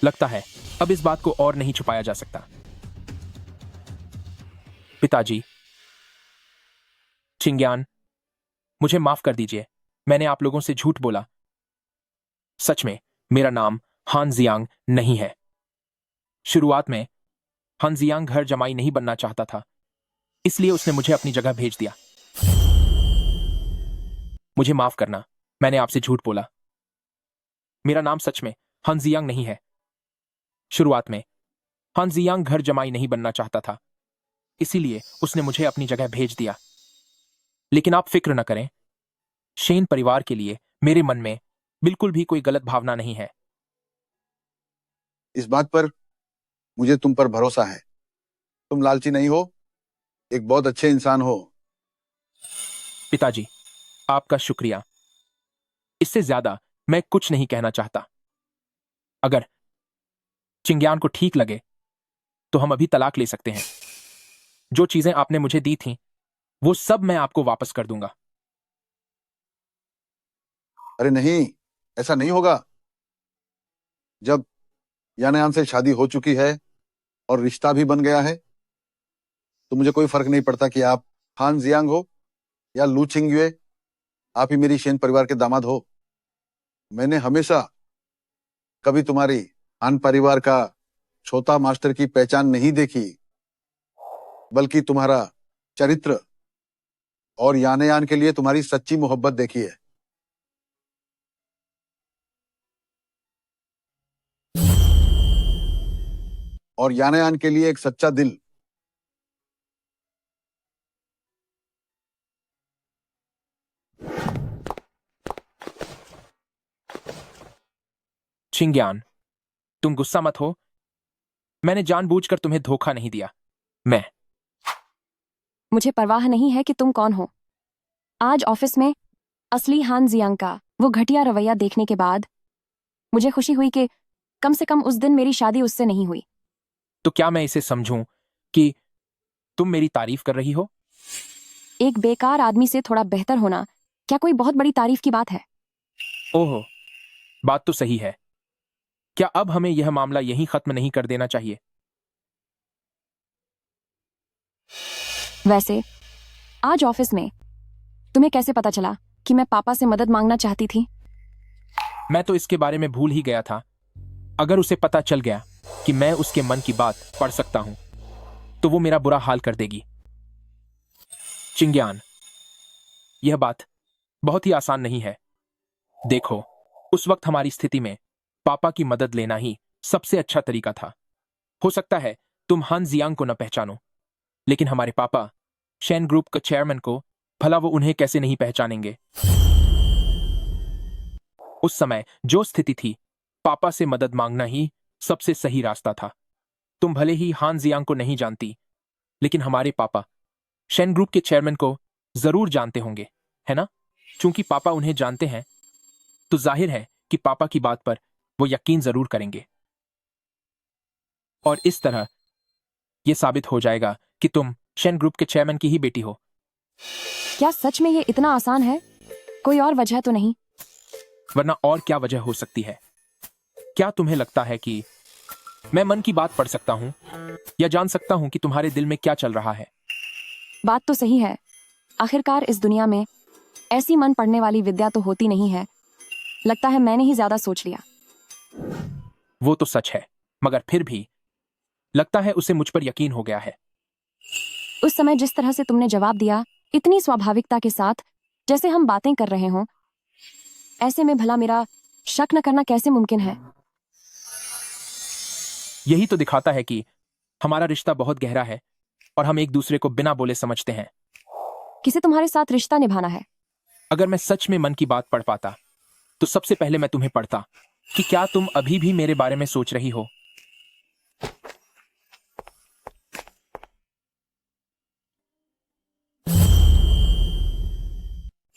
लगता है अब इस बात को और नहीं छुपाया जा सकता। पिताजी, चिंग्यान, मुझे माफ कर दीजिए। मैंने आप लोगों से झूठ बोला। सच में मेरा नाम हान जियांग नहीं है। शुरुआत में हान जियांग घर जमाई नहीं बनना चाहता था, इसलिए उसने मुझे अपनी जगह भेज दिया। मुझे माफ करना, मैंने आपसे झूठ बोला। मेरा नाम सच में हान जियांग नहीं है। शुरुआत में हान जियांग घर जमाई नहीं बनना चाहता था, इसीलिए उसने मुझे अपनी जगह भेज दिया। लेकिन आप फिक्र न करें, शेन परिवार के लिए मेरे मन में बिल्कुल भी कोई गलत भावना नहीं है। इस बात पर मुझे तुम पर भरोसा है। तुम लालची नहीं हो, एक बहुत अच्छे इंसान हो। पिताजी, आपका शुक्रिया। इससे ज्यादा मैं कुछ नहीं कहना चाहता। अगर चिंग्यान को ठीक लगे तो हम अभी तलाक ले सकते हैं। जो चीजें आपने मुझे दी थीं, वो सब मैं आपको वापस कर दूंगा। अरे नहीं, ऐसा नहीं होगा। जब यानयान से शादी हो चुकी है और रिश्ता भी बन गया है, तो मुझे कोई फर्क नहीं पड़ता कि आप हान जियांग हो या लू चिंग्युए। आप ही मेरी शेन परिवार के दामाद हो। मैंने हमेशा कभी तुम्हारी हान परिवार का छोटा मास्टर की पहचान नहीं देखी, बल्कि तुम्हारा चरित्र और यानयान के लिए तुम्हारी सच्ची मोहब्बत देखी है। और यानयान के लिए एक सच्चा दिल। चिंग्यान, तुम गुस्सा मत हो। मैंने जानबूझकर तुम्हें धोखा नहीं दिया। मैं मुझे परवाह नहीं है कि तुम कौन हो। आज ऑफिस में असली हान जियांग का वो घटिया रवैया देखने के बाद मुझे खुशी हुई कि कम से कम उस दिन मेरी शादी उससे नहीं हुई। तो क्या मैं इसे समझूं कि तुम मेरी तारीफ कर रही हो? एक बेकार आदमी से थोड़ा बेहतर होना क्या कोई बहुत बड़ी तारीफ की बात है? ओहो, बात तो सही है। क्या अब हमें यह मामला यहीं खत्म नहीं कर देना चाहिए? वैसे आज ऑफिस में तुम्हें कैसे पता चला कि मैं पापा से मदद मांगना चाहती थी? मैं तो इसके बारे में भूल ही गया था। अगर उसे पता चल गया कि मैं उसके मन की बात पढ़ सकता हूं तो वो मेरा बुरा हाल कर देगी। चिंग्यान, यह बात बहुत ही आसान नहीं है। देखो, उस वक्त हमारी स्थिति में पापा की मदद लेना ही सबसे अच्छा तरीका था। हो सकता है तुम हान जियांग को न पहचानो, लेकिन हमारे पापा शेन ग्रुप के चेयरमैन को भला वो उन्हें कैसे नहीं पहचानेंगे। उस समय जो स्थिति थी, पापा से मदद मांगना ही सबसे सही रास्ता था। तुम भले ही हान जियांग को नहीं जानती, लेकिन हमारे पापा शेन ग्रुप के चेयरमैन को जरूर जानते होंगे, है ना? चूंकि पापा उन्हें जानते हैं तो जाहिर है कि पापा की बात पर वो यकीन जरूर करेंगे, और इस तरह यह साबित हो जाएगा कि तुम शेन ग्रुप के चेयरमैन की ही बेटी हो। क्या सच में ये इतना आसान है? कोई और वजह तो नहीं? वरना और क्या वजह हो सकती है? क्या तुम्हें लगता है कि मैं मन की बात पढ़ सकता हूं या जान सकता हूं कि तुम्हारे दिल में क्या चल रहा है? बात तो सही है। आखिरकार इस दुनिया में ऐसी मन पढ़ने वाली विद्या तो होती नहीं है। लगता है मैंने ही ज्यादा सोच लिया। वो तो सच है, मगर फिर भी लगता है उसे मुझ पर यकीन हो गया है। उस समय जिस तरह से तुमने जवाब दिया, इतनी स्वाभाविकता के साथ, जैसे हम बातें कर रहे हों, ऐसे में भला मेरा शक न करना कैसे मुमकिन है? यही तो दिखाता है कि हमारा रिश्ता बहुत गहरा है और हम एक दूसरे को बिना बोले समझते हैं। किसे तुम्हारे साथ रिश्ता निभाना है? अगर मैं सच में मन की बात पढ़ पाता तो सबसे पहले मैं तुम्हें पढ़ता कि क्या तुम अभी भी मेरे बारे में सोच रही हो।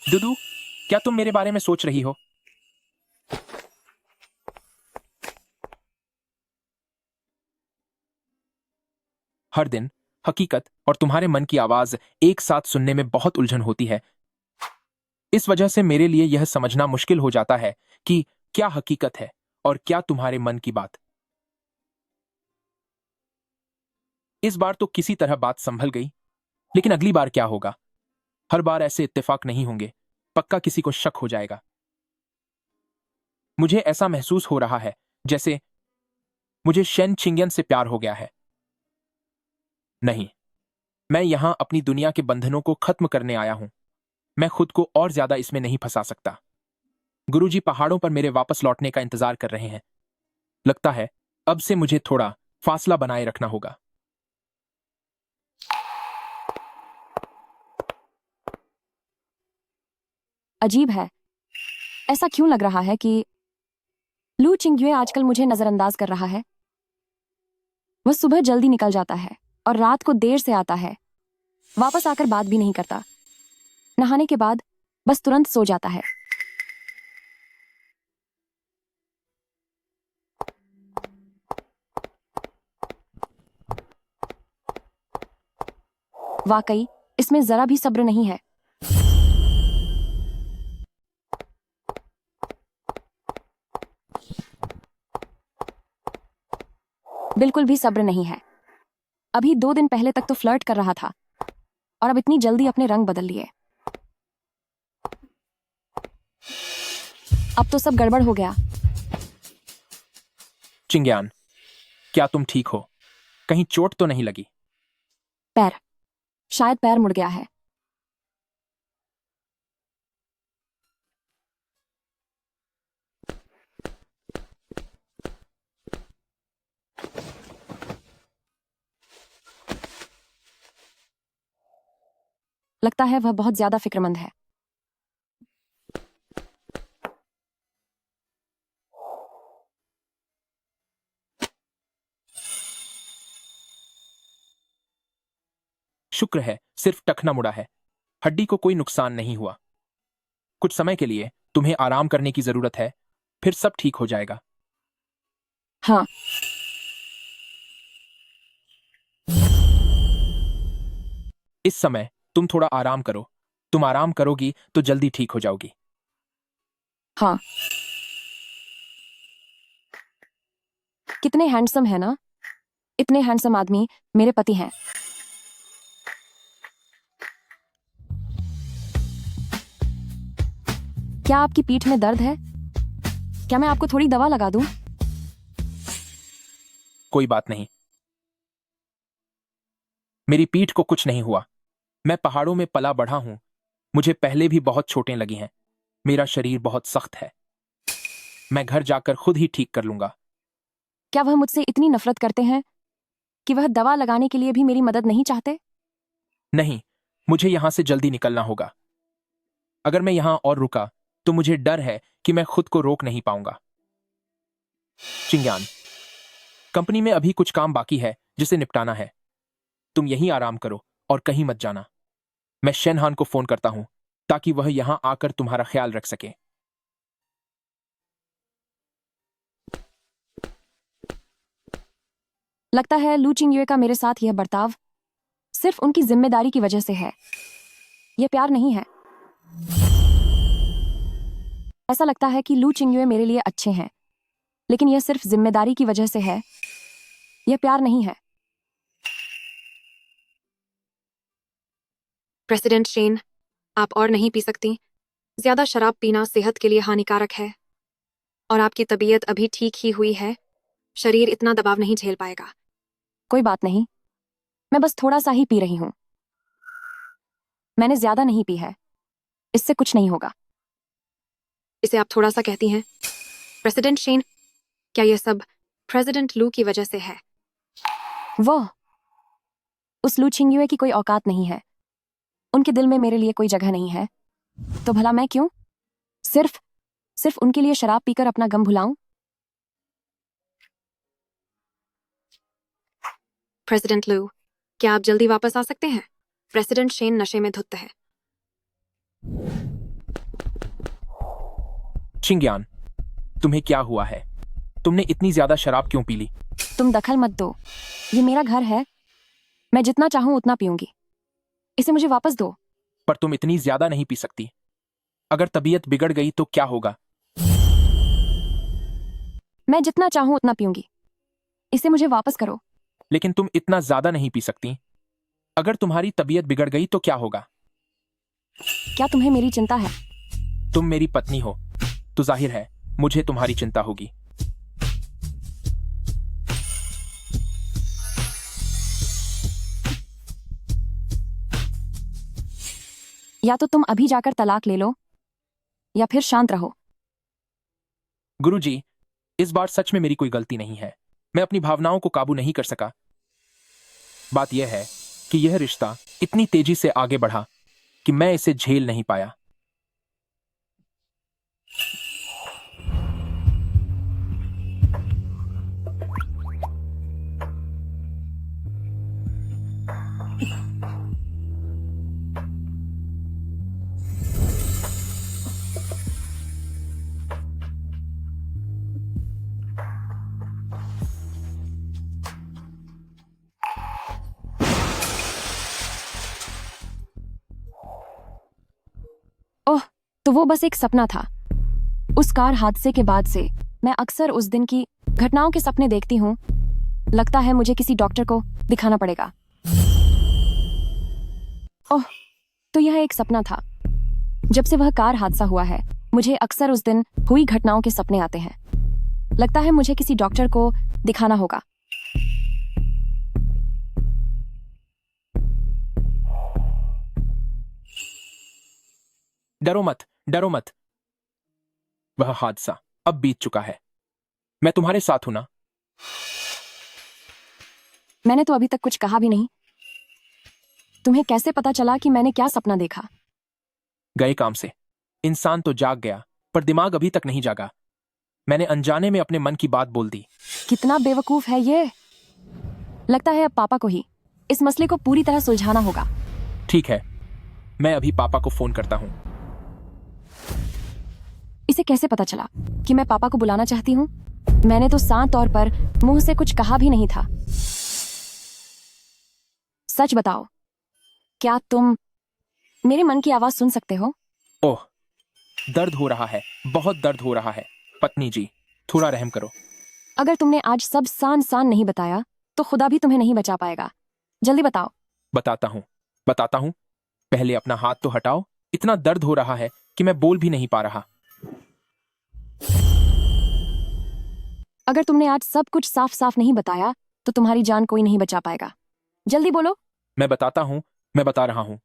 दुदू, क्या तुम मेरे बारे में सोच रही हो? हर दिन हकीकत और तुम्हारे मन की आवाज एक साथ सुनने में बहुत उलझन होती है। इस वजह से मेरे लिए यह समझना मुश्किल हो जाता है कि क्या हकीकत है और क्या तुम्हारे मन की बात। इस बार तो किसी तरह बात संभल गई, लेकिन अगली बार क्या होगा? हर बार ऐसे इत्तेफाक नहीं होंगे। पक्का किसी को शक हो जाएगा। मुझे ऐसा महसूस हो रहा है जैसे मुझे शेन चिंगयन से प्यार हो गया है। नहीं, मैं यहां अपनी दुनिया के बंधनों को खत्म करने आया हूं। मैं खुद को और ज्यादा इसमें नहीं फंसा सकता। गुरुजी पहाड़ों पर मेरे वापस लौटने का इंतजार कर रहे हैं। लगता है अब से मुझे थोड़ा फासला बनाए रखना होगा। अजीब है, ऐसा क्यों लग रहा है कि लू चिंगयुए आजकल मुझे नजरअंदाज कर रहा है। वह सुबह जल्दी निकल जाता है और रात को देर से आता है। वापस आकर बात भी नहीं करता। नहाने के बाद बस तुरंत सो जाता है। वाकई इसमें जरा भी सब्र नहीं है। बिल्कुल भी सब्र नहीं है। अभी 2 दिन पहले तक तो फ्लर्ट कर रहा था और अब इतनी जल्दी अपने रंग बदल लिए। अब तो सब गड़बड़ हो गया। चिंग्यान, क्या तुम ठीक हो? कहीं चोट तो नहीं लगी? पैर, शायद पैर मुड़ गया है। लगता है वह बहुत ज्यादा फिक्रमंद है। शुक्र है सिर्फ टखना मुड़ा है, हड्डी को कोई नुकसान नहीं हुआ। कुछ समय के लिए तुम्हें आराम करने की जरूरत है, फिर सब ठीक हो जाएगा। हाँ। इस समय तुम थोड़ा आराम करो, तुम आराम करोगी तो जल्दी ठीक हो जाओगी। हाँ। कितने हैंडसम है ना, इतने हैंडसम आदमी मेरे पति हैं। क्या आपकी पीठ में दर्द है? क्या मैं आपको थोड़ी दवा लगा दूं? कोई बात नहीं, मेरी पीठ को कुछ नहीं हुआ। मैं पहाड़ों में पला बढ़ा हूं, मुझे पहले भी बहुत चोटें लगी हैं। मेरा शरीर बहुत सख्त है, मैं घर जाकर खुद ही ठीक कर लूंगा। क्या वह मुझसे इतनी नफरत करते हैं कि वह दवा लगाने के लिए भी मेरी मदद नहीं चाहते? नहीं, मुझे यहां से जल्दी निकलना होगा। अगर मैं यहां और रुका तो मुझे डर है कि मैं खुद को रोक नहीं पाऊंगा। चिंग्यान, कंपनी में अभी कुछ काम बाकी है जिसे निपटाना है। तुम यहीं आराम करो और कहीं मत जाना। मैं शेनहान को फोन करता हूं ताकि वह यहां आकर तुम्हारा ख्याल रख सके। लगता है लू चिंगयुए का मेरे साथ यह बर्ताव सिर्फ उनकी जिम्मेदारी की वजह से है। यह प्यार नहीं है। ऐसा लगता है कि लू चिंगयुए मेरे लिए अच्छे हैं, लेकिन यह सिर्फ जिम्मेदारी की वजह से है। यह प्यार नहीं है। प्रेसिडेंट शेन, आप और नहीं पी सकती। ज्यादा शराब पीना सेहत के लिए हानिकारक है और आपकी तबीयत अभी ठीक ही हुई है। शरीर इतना दबाव नहीं झेल पाएगा। कोई बात नहीं, मैं बस थोड़ा सा ही पी रही हूं। मैंने ज्यादा नहीं पी है, इससे कुछ नहीं होगा। इसे आप थोड़ा सा कहती हैं? प्रेसिडेंट शेन, क्या यह सब प्रेसिडेंट लू की वजह से है? वह उस लू चिंगयुए की कोई औकात नहीं है। उनके दिल में मेरे लिए कोई जगह नहीं है। तो भला मैं क्यों सिर्फ उनके लिए शराब पीकर अपना गम भुलाऊं? प्रेसिडेंट लू, क्या आप जल्दी वापस आ सकते हैं? प्रेसिडेंट शेन नशे में धुत है। चिंग्यान, तुम्हें क्या हुआ है? तुमने इतनी ज्यादा शराब क्यों पी ली? तुम दखल मत दो, ये मेरा घर है। मैं जितना चाहूं उतना पीऊंगी। इसे मुझे वापस दो। पर तुम इतनी ज्यादा नहीं पी सकती। अगर तबीयत बिगड़ गई तो क्या होगा? मैं जितना चाहूं उतना पीऊंगी। इसे मुझे वापस करो। लेकिन तुम इतना ज्यादा नहीं पी सकती। अगर तुम्हारी तबीयत बिगड़ गई तो क्या होगा? क्या तुम्हें मेरी चिंता है? तुम मेरी पत्नी हो तो जाहिर है मुझे तुम्हारी चिंता होगी। या तो तुम अभी जाकर तलाक ले लो या फिर शांत रहो। गुरुजी, इस बार सच में मेरी कोई गलती नहीं है। मैं अपनी भावनाओं को काबू नहीं कर सका। बात यह है कि यह रिश्ता इतनी तेजी से आगे बढ़ा कि मैं इसे झेल नहीं पाया। ओह, तो वो बस एक सपना था। उस कार हादसे के बाद से मैं अक्सर उस दिन की घटनाओं के सपने देखती हूँ। लगता है मुझे किसी डॉक्टर को दिखाना पड़ेगा। ओह, तो यह एक सपना था। जब से वह कार हादसा हुआ है, मुझे अक्सर उस दिन हुई घटनाओं के सपने आते हैं। लगता है मुझे किसी डॉक्टर को दिखाना होगा। डरो मत, डरो मत। वह हादसा अब बीत चुका है। मैं तुम्हारे साथ हूं ना। मैंने तो अभी तक कुछ कहा भी नहीं। तुम्हें कैसे पता चला कि मैंने क्या सपना देखा? गए काम से इंसान तो जाग गया, पर दिमाग अभी तक नहीं जागा। मैंने अनजाने में अपने मन की बात बोल दी। कितना बेवकूफ है ये। लगता है अब पापा को ही इस मसले को पूरी तरह सुलझाना होगा। ठीक है, मैं अभी पापा को फोन करता हूँ। इसे कैसे पता चला कि मैं पापा को बुलाना चाहती हूँ? मैंने तो साफ तौर पर मुंह से कुछ कहा भी नहीं था। सच बताओ, क्या तुम मेरे मन की आवाज सुन सकते हो? ओह, दर्द हो रहा है, बहुत दर्द हो रहा है। पत्नी जी, थोड़ा रहम करो। अगर तुमने आज सब सान नहीं बताया तो खुदा भी तुम्हें नहीं बचा पाएगा। जल्दी बताओ। बताता हूँ। पहले अपना हाथ तो हटाओ। इतना दर्द हो रहा है कि मैं बोल भी नहीं पा रहा। अगर तुमने आज सब कुछ साफ साफ नहीं बताया तो तुम्हारी जान कोई नहीं बचा पाएगा। जल्दी बोलो। मैं बता रहा हूँ।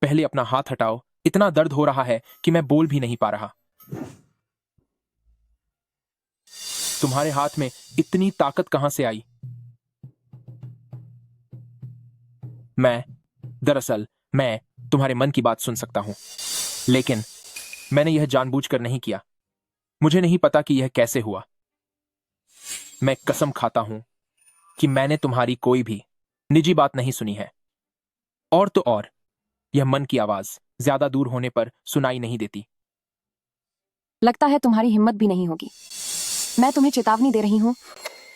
पहले अपना हाथ हटाओ। इतना दर्द हो रहा है कि मैं बोल भी नहीं पा रहा। तुम्हारे हाथ में इतनी ताकत कहां से आई? दरअसल मैं तुम्हारे मन की बात सुन सकता हूं, लेकिन मैंने यह जानबूझकर नहीं किया। मुझे नहीं पता कि यह कैसे हुआ। मैं कसम खाता हूं कि मैंने तुम्हारी कोई भी निजी बात नहीं सुनी है। और तो और, यह मन की आवाज ज्यादा दूर होने पर सुनाई नहीं देती। लगता है तुम्हारी हिम्मत भी नहीं होगी। मैं तुम्हें चेतावनी दे रही हूँ,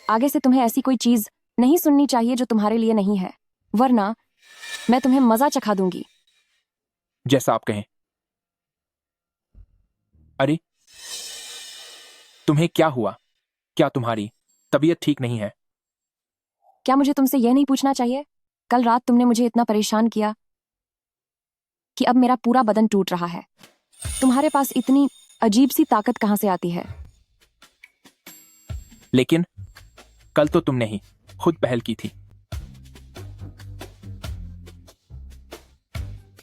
आगे से तुम्हें ऐसी कोई चीज नहीं सुननी चाहिए जो तुम्हारे लिए नहीं है, वरना मैं तुम्हें मजा चखा दूंगी। जैसा आप कहें। अरे, तुम्हें क्या हुआ? क्या तुम्हारी तबीयत ठीक नहीं है? क्या मुझे तुमसे यह नहीं पूछना चाहिए? कल रात तुमने मुझे इतना परेशान किया कि अब मेरा पूरा बदन टूट रहा है। तुम्हारे पास इतनी अजीब सी ताकत कहां से आती है? लेकिन कल तो तुमने ही खुद पहल की थी।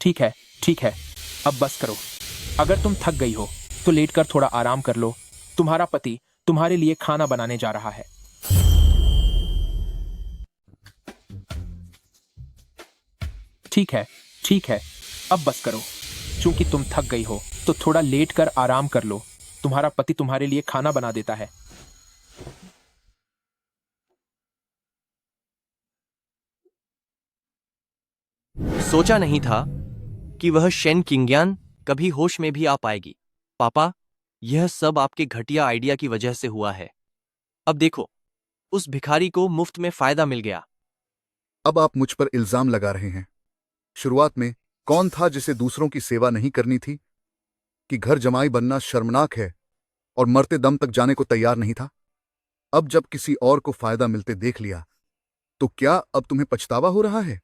ठीक है, अब बस करो। अगर तुम थक गई हो तो लेटकर थोड़ा आराम कर लो। तुम्हारा पति तुम्हारे लिए खाना बनाने जा रहा है। ठीक है, अब बस करो। चूंकि तुम थक गई हो तो थोड़ा लेटकर आराम कर लो। तुम्हारा पति तुम्हारे लिए खाना बना देता है। सोचा नहीं था कि वह शेन किंग्यान कभी होश में भी आ पाएगी। पापा, यह सब आपके घटिया आइडिया की वजह से हुआ है। अब देखो, उस भिखारी को मुफ्त में फायदा मिल गया। अब आप मुझ पर इल्जाम लगा रहे हैं। शुरुआत में कौन था जिसे दूसरों की सेवा नहीं करनी थी? कि घर जमाई बनना शर्मनाक है और मरते दम तक जाने को तैयार नहीं था। अब जब किसी और को फायदा मिलते देख लिया तो क्या अब तुम्हें पछतावा हो रहा है?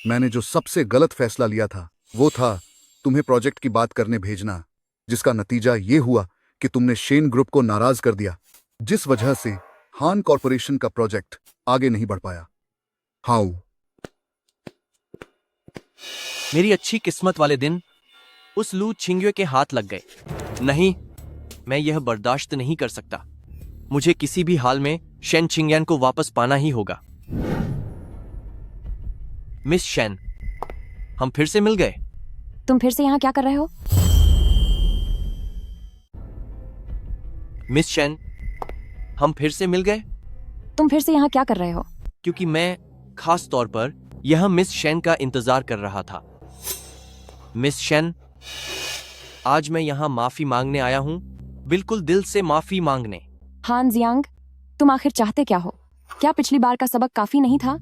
मैंने जो सबसे गलत फैसला लिया था वो था तुम्हें प्रोजेक्ट की बात करने भेजना, जिसका नतीजा ये हुआ कि तुमने शेन ग्रुप को नाराज कर दिया, जिस वजह से हान कॉरपोरेशन का प्रोजेक्ट आगे नहीं बढ़ पाया। हाउ मेरी अच्छी किस्मत वाले दिन उस लू छिंग्वे के हाथ लग गए। नहीं, मैं यह बर्दाश्त नहीं कर सकता। मुझे किसी भी हाल में शेन चिंग्यान को वापस पाना ही होगा। मिस शेन, हम फिर से मिल गए। तुम फिर से यहाँ क्या कर रहे हो? मिस शेन, हम फिर से मिल गए तुम फिर से यहाँ क्या कर रहे हो? क्योंकि मैं खास तौर पर यह मिस शेन का इंतजार कर रहा था। मिस शेन, आज मैं यहाँ माफी मांगने आया हूँ, बिल्कुल दिल से माफी मांगने। हान जियांग, तुम आखिर चाहते क्या हो? क्या पिछली बार का सबक काफी नहीं था?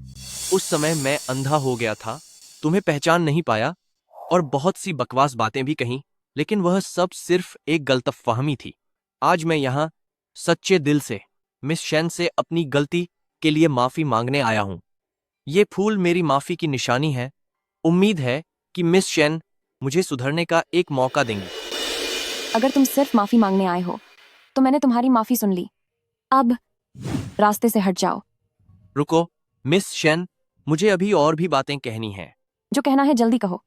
उस समय मैं अंधा हो गया था, तुम्हें पहचान नहीं पाया और बहुत सी बकवास बातें भी कहीं, लेकिन वह सब सिर्फ एक गलतफहमी थी। आज मैं यहाँ सच्चे दिल से मिस शेन से अपनी गलती के लिए माफी मांगने आया हूँ। ये फूल मेरी माफी की निशानी है। उम्मीद है कि मिस शेन मुझे सुधरने का एक मौका देंगी। अगर तुम सिर्फ माफी मांगने आए हो तो मैंने तुम्हारी माफी सुन ली। अब रास्ते से हट जाओ। रुको मिस शेन, मुझे अभी और भी बातें कहनी हैं। जो कहना है जल्दी कहो।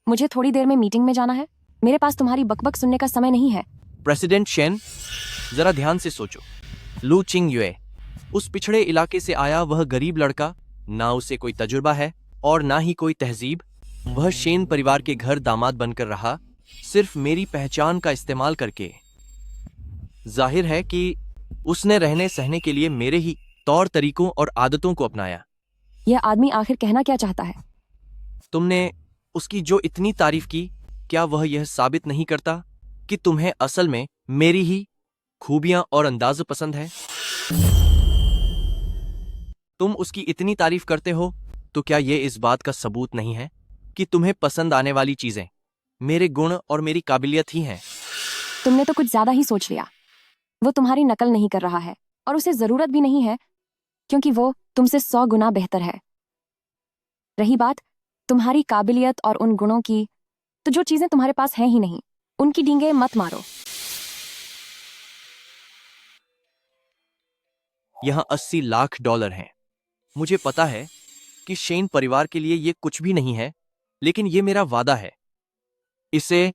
मुझे थोड़ी देर में मीटिंग में जाना है। मेरे पास तुम्हारी बकबक सुनने का समय नहीं है। प्रेसिडेंट शेन, जरा ध्यान से सोचो। लू चिंग युए उस पिछड़े इलाके से आया वह गरीब लड़का, ना उसे कोई तजुर्बा है और ना ही कोई तहजीब। वह शेन परिवार के घर दामाद बनकर रहा, सिर्फ मेरी पहचान का इस्तेमाल करके। जाहिर है कि उसने रहने सहने के लिए मेरे ही तौर तरीकों और आदतों को अपनाया। यह आदमी आखिर कहना क्या चाहता है? तुमने उसकी जो इतनी तारीफ की, क्या वह यह साबित नहीं करता कि तुम्हें असल में मेरी ही खूबियां और अंदाज पसंद है? तुम उसकी इतनी तारीफ करते हो तो क्या यह इस बात का सबूत नहीं है कि तुम्हें पसंद आने वाली चीजें मेरे गुण और मेरी काबिलियत ही हैं? तुमने तो कुछ ज्यादा ही सोच लिया। वो तुम्हारी नकल नहीं कर रहा है और उसे जरूरत भी नहीं है, क्योंकि वो तुमसे 100 गुना बेहतर है। रही बात तुम्हारी काबिलियत और उन गुणों की, तो जो चीजें तुम्हारे पास हैं ही नहीं, उनकी डींगे मत मारो। यहाँ $80 लाख हैं। मुझे पता है कि शेन परिवार के लिए ये कुछ भी नहीं है, लेकिन ये मेरा वादा है। इसे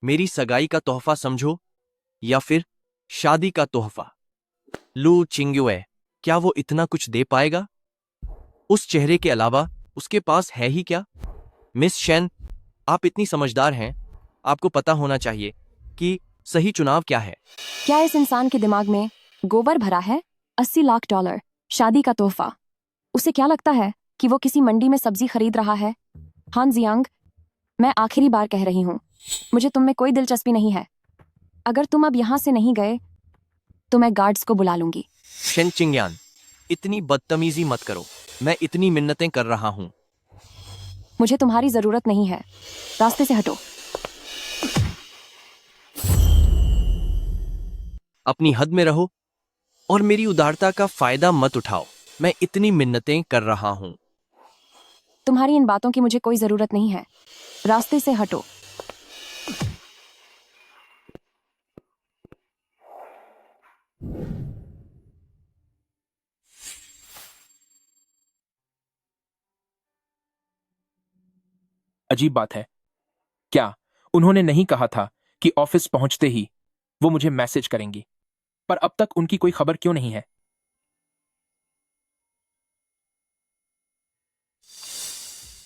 मेरी सगाई का तोहफा समझो या फिर शादी का तोहफा। लू चिंग्युए, क्या वो इतना कुछ दे पाएगा? उस चेहरे के अलावा उसके पास है ही क्या? मिस शेन, आप इतनी समझदार हैं, आपको पता होना चाहिए कि सही चुनाव क्या है। क्या इस इंसान के दिमाग में गोबर भरा है? $80 लाख, शादी का तोहफा। उसे क्या लगता है कि वो किसी मंडी में सब्जी खरीद रहा है? हान जियांग, मैं आखिरी बार कह रही हूँ, मुझे तुम में कोई दिलचस्पी नहीं है। अगर तुम अब यहाँ से नहीं गए तो मैं गार्ड्स को बुला लूंगी। शेन चिंग्यान, इतनी बदतमीजी मत करो। मैं इतनी मिन्नतें कर रहा हूं। मुझे तुम्हारी जरूरत नहीं है, रास्ते से हटो। अपनी हद में रहो और मेरी उदारता का फायदा मत उठाओ। मैं इतनी मिन्नतें कर रहा हूं। तुम्हारी इन बातों की मुझे कोई जरूरत नहीं है, रास्ते से हटो। अजीब बात है, क्या उन्होंने नहीं कहा था कि ऑफिस पहुंचते ही वो मुझे मैसेज करेंगी? पर अब तक उनकी कोई खबर क्यों नहीं है?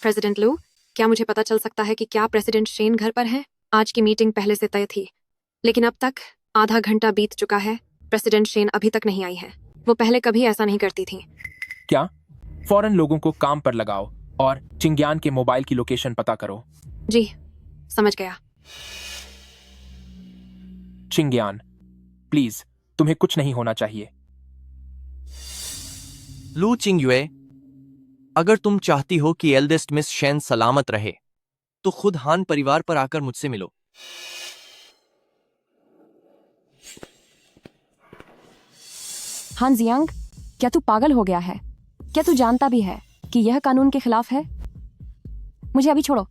प्रेसिडेंट लू, क्या मुझे पता चल सकता है कि क्या प्रेसिडेंट शेन घर पर है? आज की मीटिंग पहले से तय थी, लेकिन अब तक आधा घंटा बीत चुका है। प्रेसिडेंट शेन अभी तक नहीं आई है। वो पहले कभी ऐसा नहीं करती थी। क्या? फौरन लोगों को काम पर लगाओ और चिंग्यान के मोबाइल की लोकेशन पता करो। जी, समझ गया। चिंग्यान, प्लीज, तुम्हें कुछ नहीं होना चाहिए। लू चिंग्युए, अगर तुम चाहती हो कि एल्डेस्ट मिस शेन सलामत रहे तो खुद हान परिवार पर आकर मुझसे मिलो। हान जियांग, क्या तू पागल हो गया है? क्या तू जानता भी है कि यह कानून के खिलाफ है? मुझे अभी छोड़ो।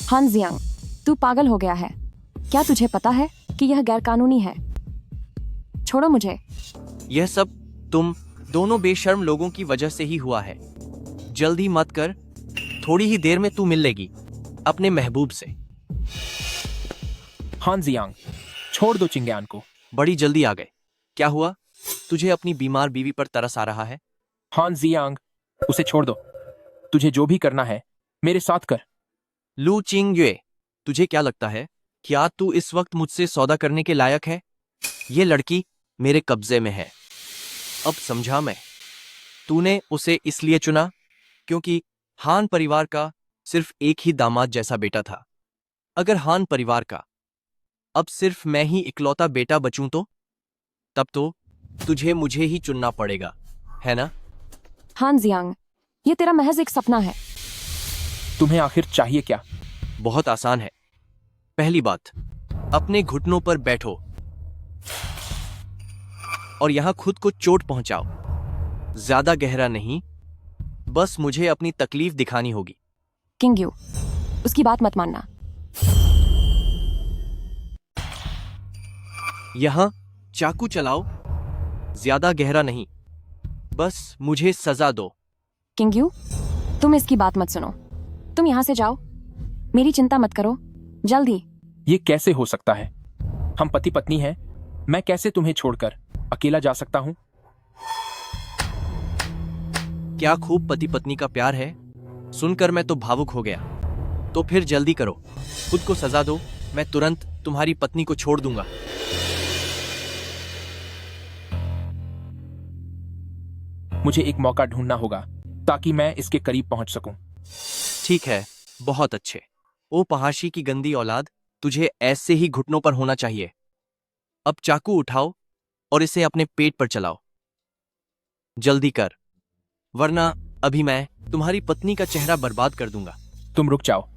हान जियांग, तू पागल हो गया है। क्या तुझे पता है कि यह गैरकानूनी है? छोड़ो मुझे। यह सब तुम दोनों बेशर्म लोगों की वजह से ही हुआ है। जल्दी मत कर, थोड़ी ही देर में तू मिल लेगी अपने महबूब से। हान जियांग, छोड़ दो चिंग्यान को। बड़ी जल्दी आ गए। क्या हुआ? तुझे अपनी बीमार बीवी पर तरस आ रहा है? हान जियांग, उसे छोड़ दो। तुझे जो भी करना है मेरे साथ कर। लू चिंग्युए, तुझे क्या लगता है, क्या तू इस वक्त मुझसे सौदा करने के लायक है? ये लड़की मेरे कब्जे में है। अब समझा मैं। तूने उसे इसलिए चुना क्योंकि हान परिवार का सिर्फ एक ही दामाद जैसा बेटा था। अगर हान परिवार का अब सिर्फ मैं ही इकलौता बेटा बचूं तो तब तो तुझे मुझे ही चुनना पड़ेगा, है ना? हान जियांग, ये तेरा महज एक सपना है। तुम्हें आखिर चाहिए क्या? बहुत आसान है। पहली बात, अपने घुटनों पर बैठो और यहां खुद को चोट पहुंचाओ। ज्यादा गहरा नहीं, बस मुझे अपनी तकलीफ दिखानी होगी। किंग्यू, उसकी बात मत मानना। यहां चाकू चलाओ, ज्यादा गहरा नहीं, बस मुझे सजा दो। किंग्यू, तुम इसकी बात मत सुनो। तुम यहाँ से जाओ, मेरी चिंता मत करो, जल्दी। ये कैसे हो सकता है? हम पति पत्नी हैं। मैं कैसे तुम्हें छोड़कर अकेला जा सकता हूं? क्या खूब पति पत्नी का प्यार है? सुनकर मैं तो भावुक हो गया। तो फिर जल्दी करो, खुद को सजा दो। मैं तुरंत तुम्हारी पत्नी को छोड़ दूंगा। मुझे एक मौका ढूंढना होगा ताकि मैं इसके करीब पहुंच सकूं। ठीक है, बहुत अच्छे। ओ पहाशी की गंदी औलाद, तुझे ऐसे ही घुटनों पर होना चाहिए। अब चाकू उठाओ और इसे अपने पेट पर चलाओ। जल्दी कर, वरना अभी मैं तुम्हारी पत्नी का चेहरा बर्बाद कर दूंगा। तुम रुक जाओ,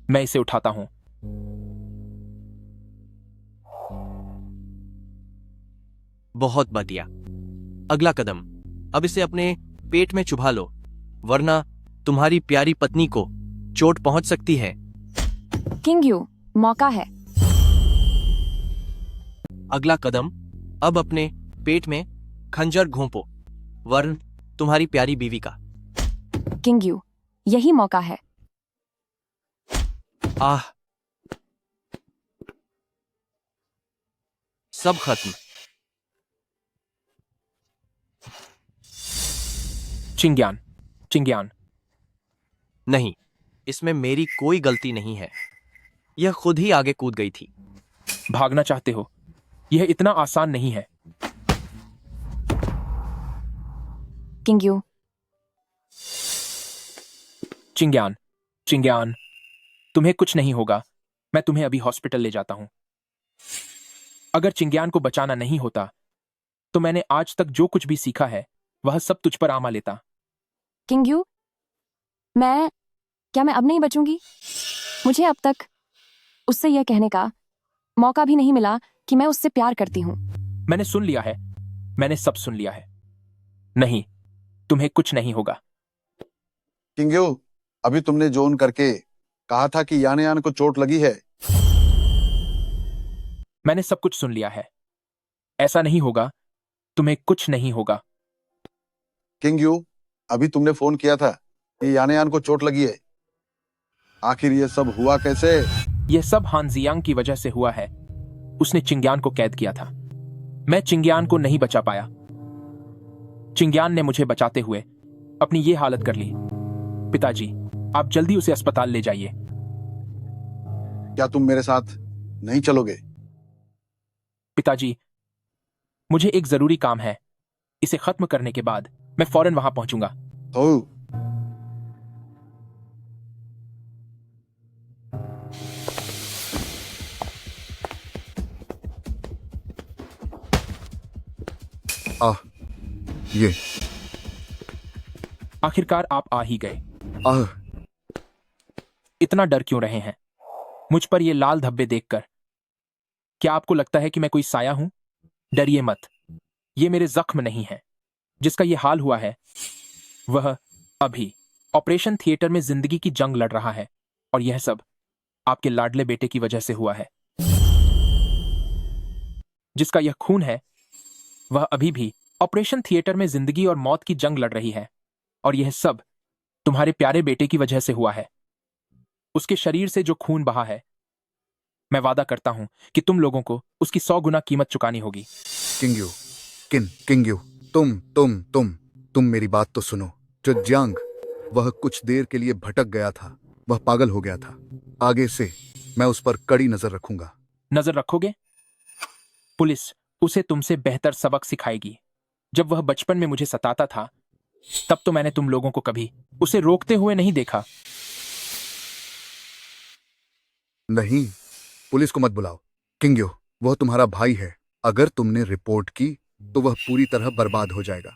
मैं इसे उठाता हूं। बहुत बढ़िया। अगला कदम, अब इसे अपने पेट में चुभा लो, वरना तुम्हारी प्यारी पत्नी को चोट पहुंच सकती है। किंग यू, मौका है। अगला कदम, अब अपने पेट में खंजर घोंपो, वरन तुम्हारी प्यारी बीवी का। किंग यू, यही मौका है। आह, सब खत्म। चिंग्यान, चिंग्यान, नहीं, इसमें मेरी कोई गलती नहीं है। यह खुद ही आगे कूद गई थी। भागना चाहते हो? यह इतना आसान नहीं है। किंग यू, चिंग्यान, चिंग्यान, तुम्हें कुछ नहीं होगा। मैं तुम्हें अभी हॉस्पिटल ले जाता हूं। अगर चिंग्यान को बचाना नहीं होता तो मैंने आज तक जो कुछ भी सीखा है वह सब तुझ पर आमा लेता। किंग यू, क्या मैं अब नहीं बचूंगी? मुझे अब तक उससे यह कहने का मौका भी नहीं मिला कि मैं उससे प्यार करती हूं। मैंने सुन लिया है, मैंने सब सुन लिया है। नहीं, तुम्हें कुछ नहीं होगा। किंग्यू, अभी तुमने जोन करके कहा था कि यान को चोट लगी है। मैंने सब कुछ सुन लिया है। ऐसा नहीं होगा, तुम्हें कुछ नहीं होगा। किंग्यू, अभी तुमने फोन किया था कि यान को चोट लगी है। आखिर ये सब हुआ कैसे? यह सब हान जियांग की वजह से हुआ है। उसने चिंग्यान को कैद किया था। मैं चिंग्यान को नहीं बचा पाया। चिंग्यान ने मुझे बचाते हुए अपनी ये हालत कर ली। पिताजी, आप जल्दी उसे अस्पताल ले जाइए। क्या तुम मेरे साथ नहीं चलोगे? पिताजी, मुझे एक जरूरी काम है। इसे खत्म करने के बाद मैं फौरन वहां पहुंचूंगा। तो आह, ये आखिरकार आप आ ही गए। आह, इतना डर क्यों रहे हैं मुझ पर ये लाल धब्बे देखकर? क्या आपको लगता है कि मैं कोई साया हूं? डरिए मत। ये मेरे जख्म नहीं है। जिसका ये हाल हुआ है वह अभी ऑपरेशन थिएटर में जिंदगी की जंग लड़ रहा है, और यह सब आपके लाडले बेटे की वजह से हुआ है। जिसका यह खून है वह अभी भी ऑपरेशन थिएटर में जिंदगी और मौत की जंग लड़ रही है, और यह सब तुम्हारे प्यारे बेटे की वजह से हुआ है। उसके शरीर से जो खून बहा है, मैं वादा करता हूं कि तुम लोगों को उसकी 100 गुना कीमत चुकानी होगी। किंग्यू, किंग्यू, तुम मेरी बात तो सुनो। जो जियांग, वह कुछ देर के लिए भटक गया था, वह पागल हो गया था। आगे से मैं उस पर कड़ी नजर रखूंगा। नजर रखोगे? पुलिस उसे तुमसे बेहतर सबक सिखाएगी। जब वह बचपन में मुझे सताता था, तब तो मैंने तुम लोगों को कभी उसे रोकते हुए नहीं देखा। नहीं, पुलिस को मत बुलाओ। किंग्यू, वह तुम्हारा भाई है। अगर तुमने रिपोर्ट की तो वह पूरी तरह बर्बाद हो जाएगा।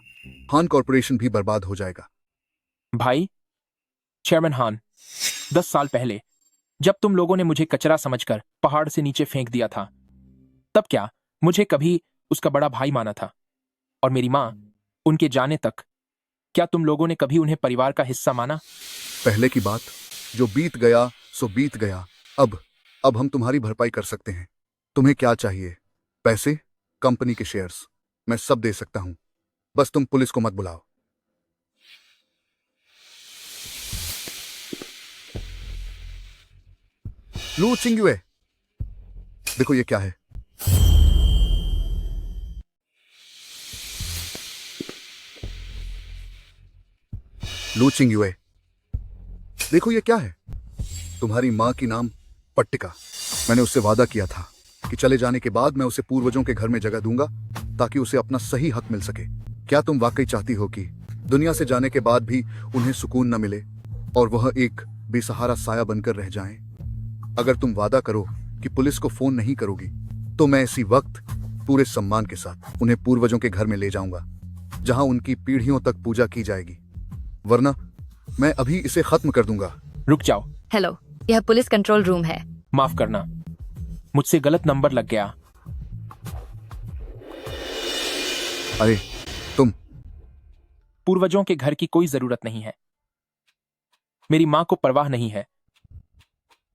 हान कॉर्पोरेशन भी बर्बाद हो जाएगा। भाई, चेयरमैन हान, 10 साल पहले जब तुम लोगों ने मुझे कचरा समझकर पहाड़ से नीचे फेंक दिया था, तब क्या मुझे कभी उसका बड़ा भाई माना था? और मेरी मां, उनके जाने तक क्या तुम लोगों ने कभी उन्हें परिवार का हिस्सा माना? पहले की बात जो बीत गया सो बीत गया। अब हम तुम्हारी भरपाई कर सकते हैं। तुम्हें क्या चाहिए? पैसे, कंपनी के शेयर्स, मैं सब दे सकता हूं। बस तुम पुलिस को मत बुलाओ। लू चिंग्युए, देखो ये क्या है। लू चिंग्युए, देखो ये क्या है। तुम्हारी मां की नाम पट्टिका। मैंने उससे वादा किया था कि चले जाने के बाद मैं उसे पूर्वजों के घर में जगह दूंगा ताकि उसे अपना सही हक मिल सके। क्या तुम वाकई चाहती हो कि दुनिया से जाने के बाद भी उन्हें सुकून न मिले और वह एक बेसहारा साया बनकर रह जाएं। अगर तुम वादा करो कि पुलिस को फोन नहीं करोगी तो मैं इसी वक्त पूरे सम्मान के साथ उन्हें पूर्वजों के घर में ले जाऊंगा, जहां उनकी पीढ़ियों तक पूजा की जाएगी। वरना मैं अभी इसे खत्म कर दूंगा। रुक जाओ। हेलो, यह पुलिस कंट्रोल रूम है। माफ करना, मुझसे गलत नंबर लग गया। अरे तुम पूर्वजों के घर की कोई जरूरत नहीं है। मेरी मां को परवाह नहीं है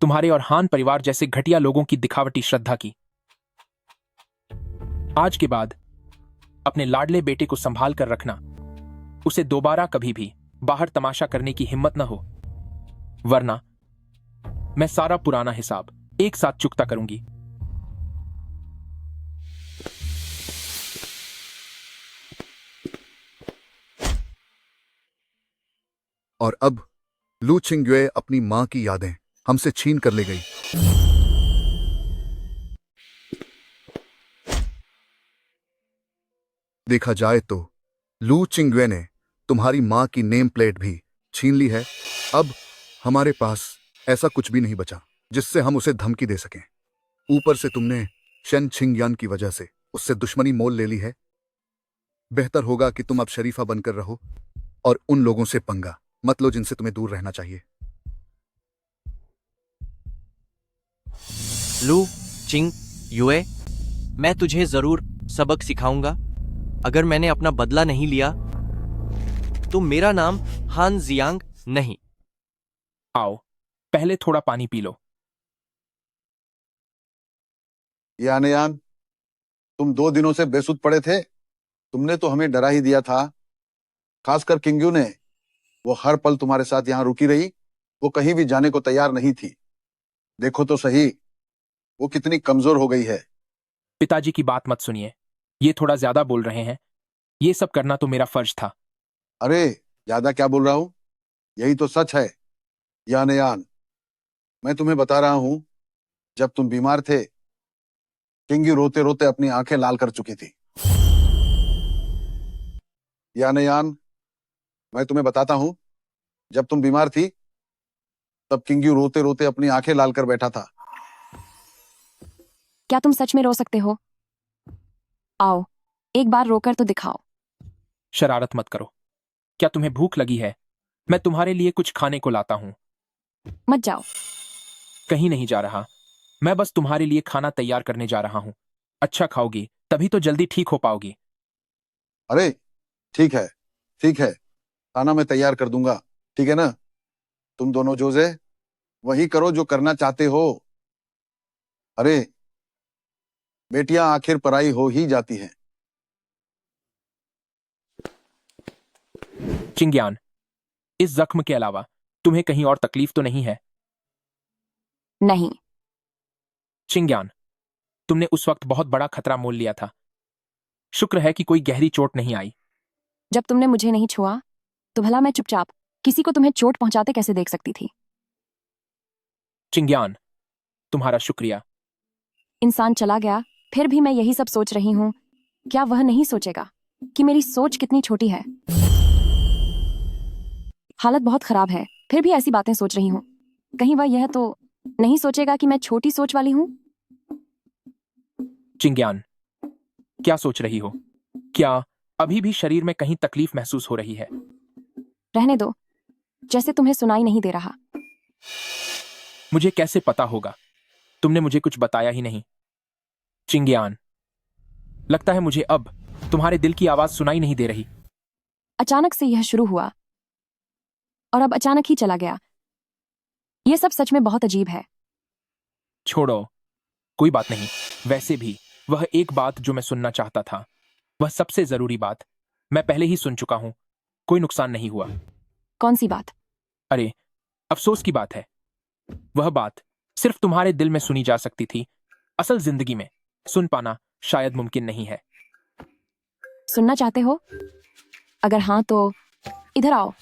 तुम्हारे और हान परिवार जैसे घटिया लोगों की दिखावटी श्रद्धा की। आज के बाद अपने लाडले बेटे को संभाल कर रखना, उसे दोबारा कभी भी बाहर तमाशा करने की हिम्मत न हो, वरना मैं सारा पुराना हिसाब एक साथ चुकता करूंगी। और अब लू चिंग्युए अपनी मां की यादें हमसे छीन कर ले गई। देखा जाए तो लू चिंग्युए ने तुम्हारी मां की नेम प्लेट भी छीन ली है। अब हमारे पास ऐसा कुछ भी नहीं बचा जिससे हम उसे धमकी दे सकें। ऊपर से तुमने शेन छिंगयान की वजह से उससे दुश्मनी मोल ले ली है। बेहतर होगा कि तुम अब शरीफा बनकर रहो और उन लोगों से पंगा मत लो जिनसे तुम्हें दूर रहना चाहिए। लू चिंग युए, मैं तुझे जरूर सबक सिखाऊंगा। अगर मैंने अपना बदला नहीं लिया तो मेरा नाम हान जियांग नहीं। आओ, पहले थोड़ा पानी पी लो। यान, तुम 2 दिनों से बेसुध पड़े थे। तुमने तो हमें डरा ही दिया था। खासकर किंग्यू ने, वो हर पल तुम्हारे साथ यहाँ रुकी रही। वो कहीं भी जाने को तैयार नहीं थी। देखो तो सही, वो कितनी कमजोर हो गई है। पिताजी की बात मत सुनिए, ये थोड़ा ज्यादा बोल रहे हैं। ये सब करना तो मेरा फर्ज था। अरे ज्यादा क्या बोल रहा हूं, यही तो सच है। यान, मैं तुम्हें बता रहा हूं, जब तुम बीमार थे किंग्यू रोते रोते अपनी आंखें लाल कर चुकी थी। यान, मैं तुम्हें बताता हूं, जब तुम बीमार थी तब किंग्यू रोते रोते अपनी आंखें लाल कर बैठा था। क्या तुम सच में रो सकते हो? आओ, एक बार रोकर तो दिखाओ। शरारत मत करो। क्या तुम्हें भूख लगी है? मैं तुम्हारे लिए कुछ खाने को लाता हूं। मत जाओ। कहीं नहीं जा रहा, मैं बस तुम्हारे लिए खाना तैयार करने जा रहा हूं। अच्छा खाओगी तभी तो जल्दी ठीक हो पाओगी। अरे ठीक है, ठीक है, खाना मैं तैयार कर दूंगा, ठीक है ना? तुम दोनों जोजे वही करो जो करना चाहते हो। अरे बेटियां आखिर पराई हो ही जाती हैं। चिंग्यान, इस जख्म के अलावा तुम्हें कहीं और तकलीफ तो नहीं है? नहीं। चिंग्यान, तुमने उस वक्त बहुत बड़ा खतरा मोल लिया था। शुक्र है कि कोई गहरी चोट नहीं आई। जब तुमने मुझे नहीं छुआ तो भला मैं चुपचाप किसी को तुम्हें चोट पहुंचाते कैसे देख सकती थी? चिंग्यान, तुम्हारा शुक्रिया। इंसान चला गया, फिर भी मैं यही सब सोच रही हूं। क्या वह नहीं सोचेगा कि मेरी सोच कितनी छोटी है? हालत बहुत खराब है, फिर भी ऐसी बातें सोच रही हूं। कहीं वह यह तो नहीं सोचेगा कि मैं छोटी सोच वाली हूं? चिंग्यान, क्या सोच रही हो? क्या अभी भी शरीर में कहीं तकलीफ महसूस हो रही है? रहने दो, जैसे तुम्हें सुनाई नहीं दे रहा। मुझे कैसे पता होगा? तुमने मुझे कुछ बताया ही नहीं। चिंग्यान, लगता है मुझे अब तुम्हारे दिल की आवाज सुनाई नहीं दे रही। अचानक से यह शुरू हुआ और अब अचानक ही चला गया। यह सब सच में बहुत अजीब है। छोड़ो, कोई बात नहीं। वैसे भी वह एक बात जो मैं सुनना चाहता था, वह सबसे जरूरी बात, मैं पहले ही सुन चुका हूं। कोई नुकसान नहीं हुआ। कौन सी बात? अरे, अफसोस की बात है। वह बात सिर्फ तुम्हारे दिल में सुनी जा सकती थी। असल जिंदगी में सुन पाना शायद मुमकिन नहीं है। सुनना चाहते हो? अगर हां तो इधर आओ।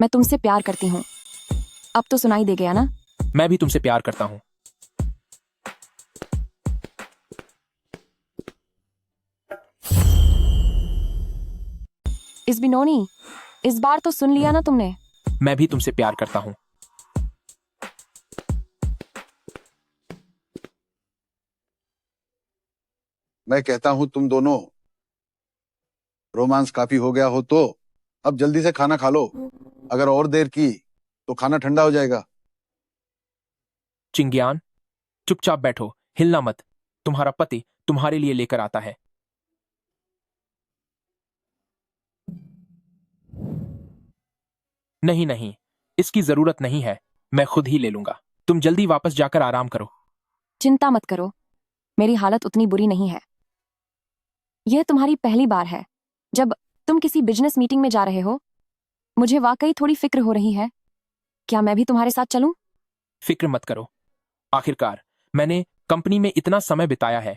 मैं तुमसे प्यार करती हूं। अब तो सुनाई दे गया ना? मैं भी तुमसे प्यार करता हूं। इस बिनोनी, इस बार तो सुन लिया ना तुमने। मैं भी तुमसे प्यार करता हूँ। मैं कहता हूं तुम दोनों रोमांस काफी हो गया हो तो अब जल्दी से खाना खा लो। अगर और देर की तो खाना ठंडा हो जाएगा। चिंग्यान, चुपचाप बैठो, हिलना मत। तुम्हारा पति तुम्हारे लिए लेकर आता है। नहीं नहीं, इसकी जरूरत नहीं है, मैं खुद ही ले लूंगा। तुम जल्दी वापस जाकर आराम करो। चिंता मत करो, मेरी हालत उतनी बुरी नहीं है। यह तुम्हारी पहली बार है जब तुम किसी बिजनेस मीटिंग में जा रहे हो। मुझे वाकई थोड़ी फिक्र हो रही है। क्या मैं भी तुम्हारे साथ चलूं? फिक्र मत करो, आखिरकार मैंने कंपनी में इतना समय बिताया है।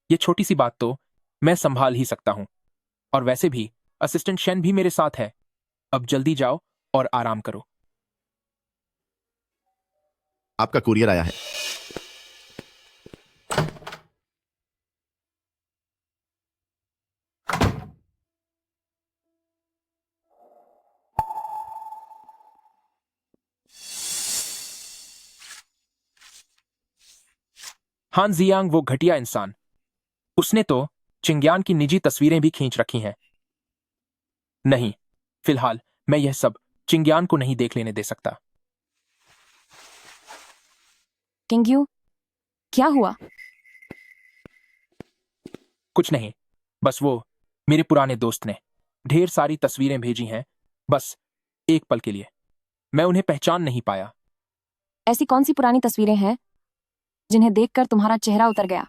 ये छोटी सी बात तो मैं संभाल ही सकता हूं। और वैसे भी असिस्टेंट शेन भी मेरे साथ है। अब जल्दी जाओ और आराम करो। आपका कुरियर आया है। हान जियांग वो घटिया इंसान, उसने तो चिंग्यान की निजी तस्वीरें भी खींच रखी हैं। नहीं, फिलहाल मैं यह सब चिंग्यान को नहीं देख लेने दे सकता। किंग्यू, क्या हुआ? कुछ नहीं, बस वो मेरे पुराने दोस्त ने ढेर सारी तस्वीरें भेजी हैं, बस एक पल के लिए। मैं उन्हें पहचान नहीं पाया। ऐसी कौन सी पुरानी तस्वीरें हैं जिन्हें देखकर तुम्हारा चेहरा उतर गया?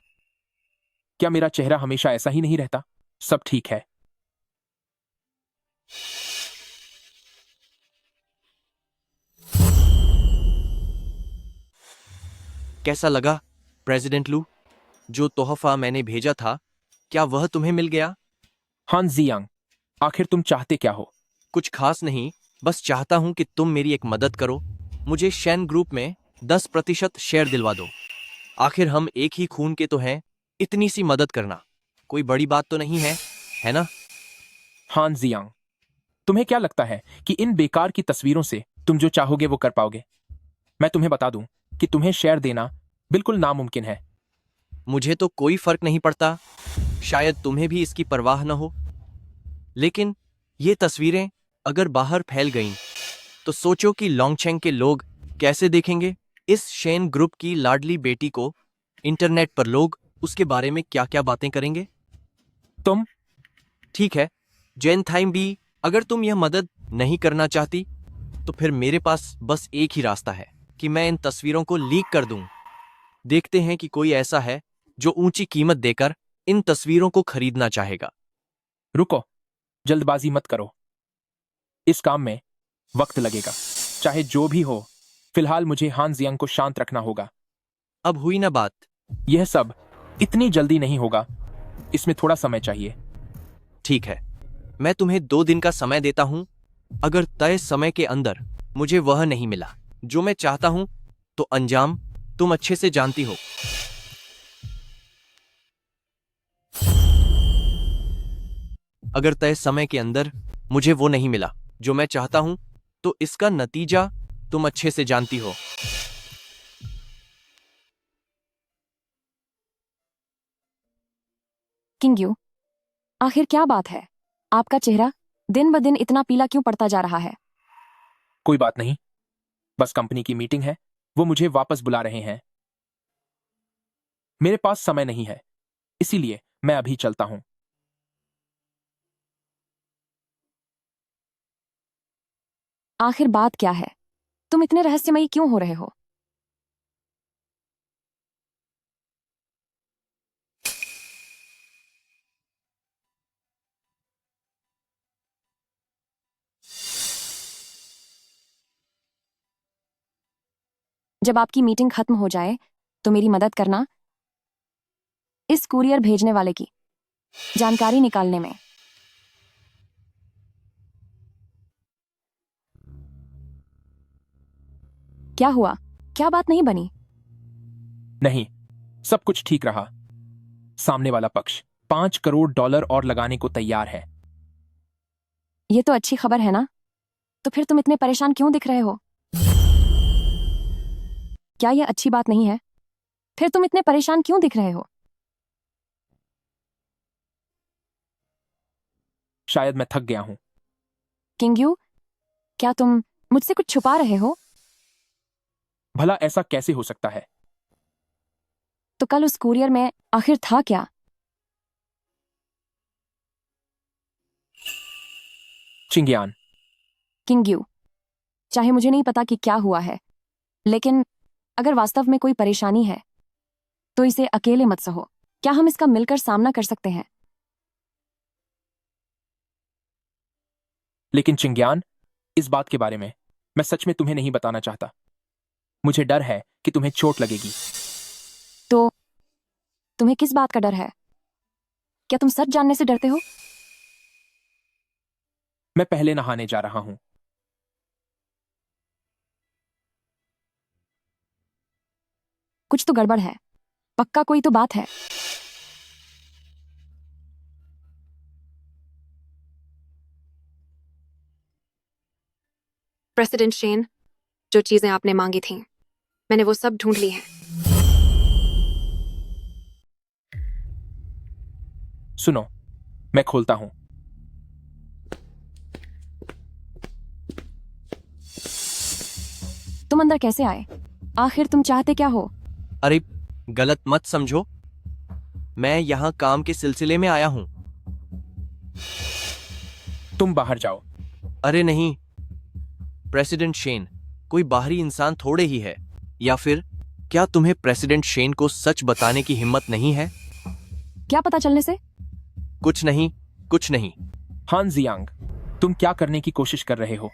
क्या मेरा चेहरा हमेशा ऐसा ही नहीं रहता? सब ठीक है। कैसा लगा प्रेसिडेंट लू? जो तोहफा मैंने भेजा था, क्या वह तुम्हें मिल गया? हान जियांग, आखिर तुम चाहते क्या हो? कुछ खास नहीं, बस चाहता हूं कि तुम मेरी एक मदद करो। मुझे शेन ग्रुप में 10% शेयर दिलवा दो। आखिर हम एक ही खून के तो हैं। इतनी सी मदद करना कोई बड़ी बात तो नहीं है ना? हान जियांग, तुम्हें क्या लगता है कि इन बेकार की तस्वीरों से तुम जो चाहोगे वो कर पाओगे? मैं तुम्हें बता दूं कि तुम्हें शेयर देना बिल्कुल नामुमकिन है। मुझे तो कोई फर्क नहीं पड़ता, शायद तुम्हें भी इसकी परवाह न हो। लेकिन ये तस्वीरें अगर बाहर फैल गईं, तो सोचो कि लॉन्गचेंग के लोग कैसे देखेंगे इस शेन ग्रुप की लाडली बेटी को। इंटरनेट पर लोग उसके बारे में क्या क्या बातें करेंगे। तुम ठीक है जेन थाइम भी, अगर तुम यह मदद नहीं करना चाहती तो फिर मेरे पास बस एक ही रास्ता है कि मैं इन तस्वीरों को लीक कर दूं। देखते हैं कि कोई ऐसा है जो ऊंची कीमत देकर इन तस्वीरों को खरीदना चाहेगा। रुको, जल्दबाजी मत करो। इस काम में वक्त लगेगा। चाहे जो भी हो, फिलहाल मुझे हान जियांग को शांत रखना होगा। अब हुई ना बात। यह सब इतनी जल्दी नहीं होगा, इसमें थोड़ा समय चाहिए। ठीक है, मैं तुम्हें 2 दिन का समय देता हूं। अगर तय समय के अंदर मुझे वह नहीं मिला जो मैं चाहता हूं, तो अंजाम तुम अच्छे से जानती हो। अगर तय समय के अंदर मुझे वो नहीं मिला जो मैं चाहता हूं, तो इसका नतीजा तुम अच्छे से जानती हो। किंग्यू, आखिर क्या बात है? आपका चेहरा दिन ब दिन इतना पीला क्यों पड़ता जा रहा है? कोई बात नहीं, बस कंपनी की मीटिंग है, वो मुझे वापस बुला रहे हैं। मेरे पास समय नहीं है, इसीलिए मैं अभी चलता हूं। आखिर बात क्या है? तुम इतने रहस्यमयी क्यों हो रहे हो? जब आपकी मीटिंग खत्म हो जाए तो मेरी मदद करना इस कुरियर भेजने वाले की जानकारी निकालने में। क्या हुआ? क्या बात नहीं बनी? नहीं, सब कुछ ठीक रहा। सामने वाला पक्ष $5 करोड़ और लगाने को तैयार है। ये तो अच्छी खबर है ना? तो फिर तुम इतने परेशान क्यों दिख रहे हो? क्या ये अच्छी बात नहीं है? फिर तुम इतने परेशान क्यों दिख रहे हो? शायद मैं थक गया हूं। किंगयू, क्या तुम मुझसे कुछ छुपा रहे हो? भला ऐसा कैसे हो सकता है? तो कल उस कुरियर में आखिर था क्या? चिंग्यान, किंगयू, चाहे मुझे नहीं पता कि क्या हुआ है, लेकिन अगर वास्तव में कोई परेशानी है तो इसे अकेले मत सहो। क्या हम इसका मिलकर सामना कर सकते हैं? लेकिन चिंग्यान, इस बात के बारे में मैं सच में तुम्हें नहीं बताना चाहता। मुझे डर है कि तुम्हें चोट लगेगी। तो तुम्हें किस बात का डर है? क्या तुम सच जानने से डरते हो? मैं पहले नहाने जा रहा हूं। कुछ तो गड़बड़ है। पक्का कोई तो बात है। प्रेसिडेंट शेन, जो चीजें आपने मांगी थीं, मैंने वो सब ढूंढ ली हैं। सुनो, मैं खोलता हूं। तुम अंदर कैसे आए? आखिर तुम चाहते क्या हो? अरे गलत मत समझो, मैं यहाँ काम के सिलसिले में आया हूँ। तुम बाहर जाओ। अरे नहीं, प्रेसिडेंट शेन कोई बाहरी इंसान थोड़े ही है। या फिर क्या तुम्हें प्रेसिडेंट शेन को सच बताने की हिम्मत नहीं है? क्या पता चलने से? कुछ नहीं, कुछ नहीं। हान जियांग, तुम क्या करने की कोशिश कर रहे हो?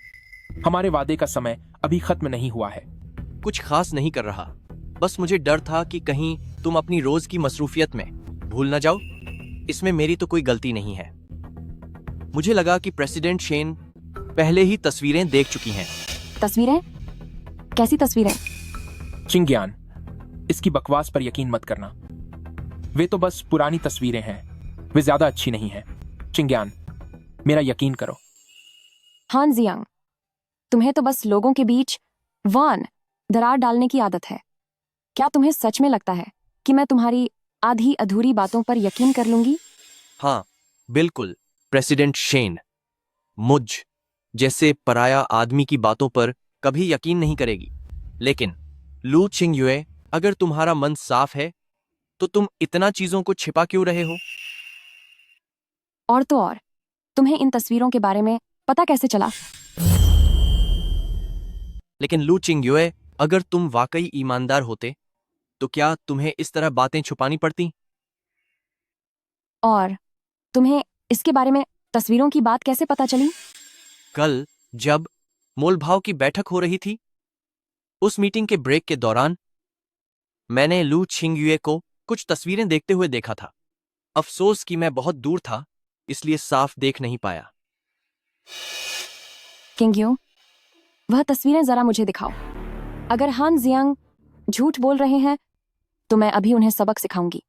हमारे वादे का समय अभी खत्म नहीं हुआ है। कुछ खास नहीं कर रहा, बस मुझे डर था कि कहीं तुम अपनी रोज की मसरूफियत में भूल न जाओ। इसमें मेरी तो कोई गलती नहीं है। मुझे लगा कि प्रेसिडेंट शेन पहले ही तस्वीरें देख चुकी हैं। तस्वीरें? कैसी तस्वीरें? चिंग्यान, इसकी बकवास पर यकीन मत करना। वे तो बस पुरानी तस्वीरें हैं, वे ज्यादा अच्छी नहीं हैं। चिंग्यान, मेरा यकीन करो। हान जियांग, तुम्हें तो बस लोगों के बीच दरार डालने की आदत है। क्या तुम्हें सच में लगता है कि मैं तुम्हारी आधी अधूरी बातों पर यकीन कर लूंगी? हाँ बिल्कुल, प्रेसिडेंट शेन मुझ जैसे पराया आदमी की बातों पर कभी यकीन नहीं करेगी। लेकिन लू चिंगयुए, अगर तुम्हारा मन साफ है तो तुम इतना चीजों को छिपा क्यों रहे हो? और तो और, तुम्हें इन तस्वीरों के बारे में पता कैसे चला? लेकिन लू चिंगयुए, अगर तुम वाकई ईमानदार होते तो क्या तुम्हें इस तरह बातें छुपानी पड़ती? और तुम्हें इसके बारे में तस्वीरों की बात कैसे पता चली? कल जब मोलभाव की बैठक हो रही थी, उस मीटिंग के ब्रेक के दौरान मैंने लू छिंगयुए को कुछ तस्वीरें देखते हुए देखा था। अफसोस कि मैं बहुत दूर था, इसलिए साफ देख नहीं पाया। किंगयू, वह तस्वीरें जरा मुझे दिखाओ। अगर हान जियांग झूठ बोल रहे हैं तो मैं अभी उन्हें सबक सिखाऊंगी।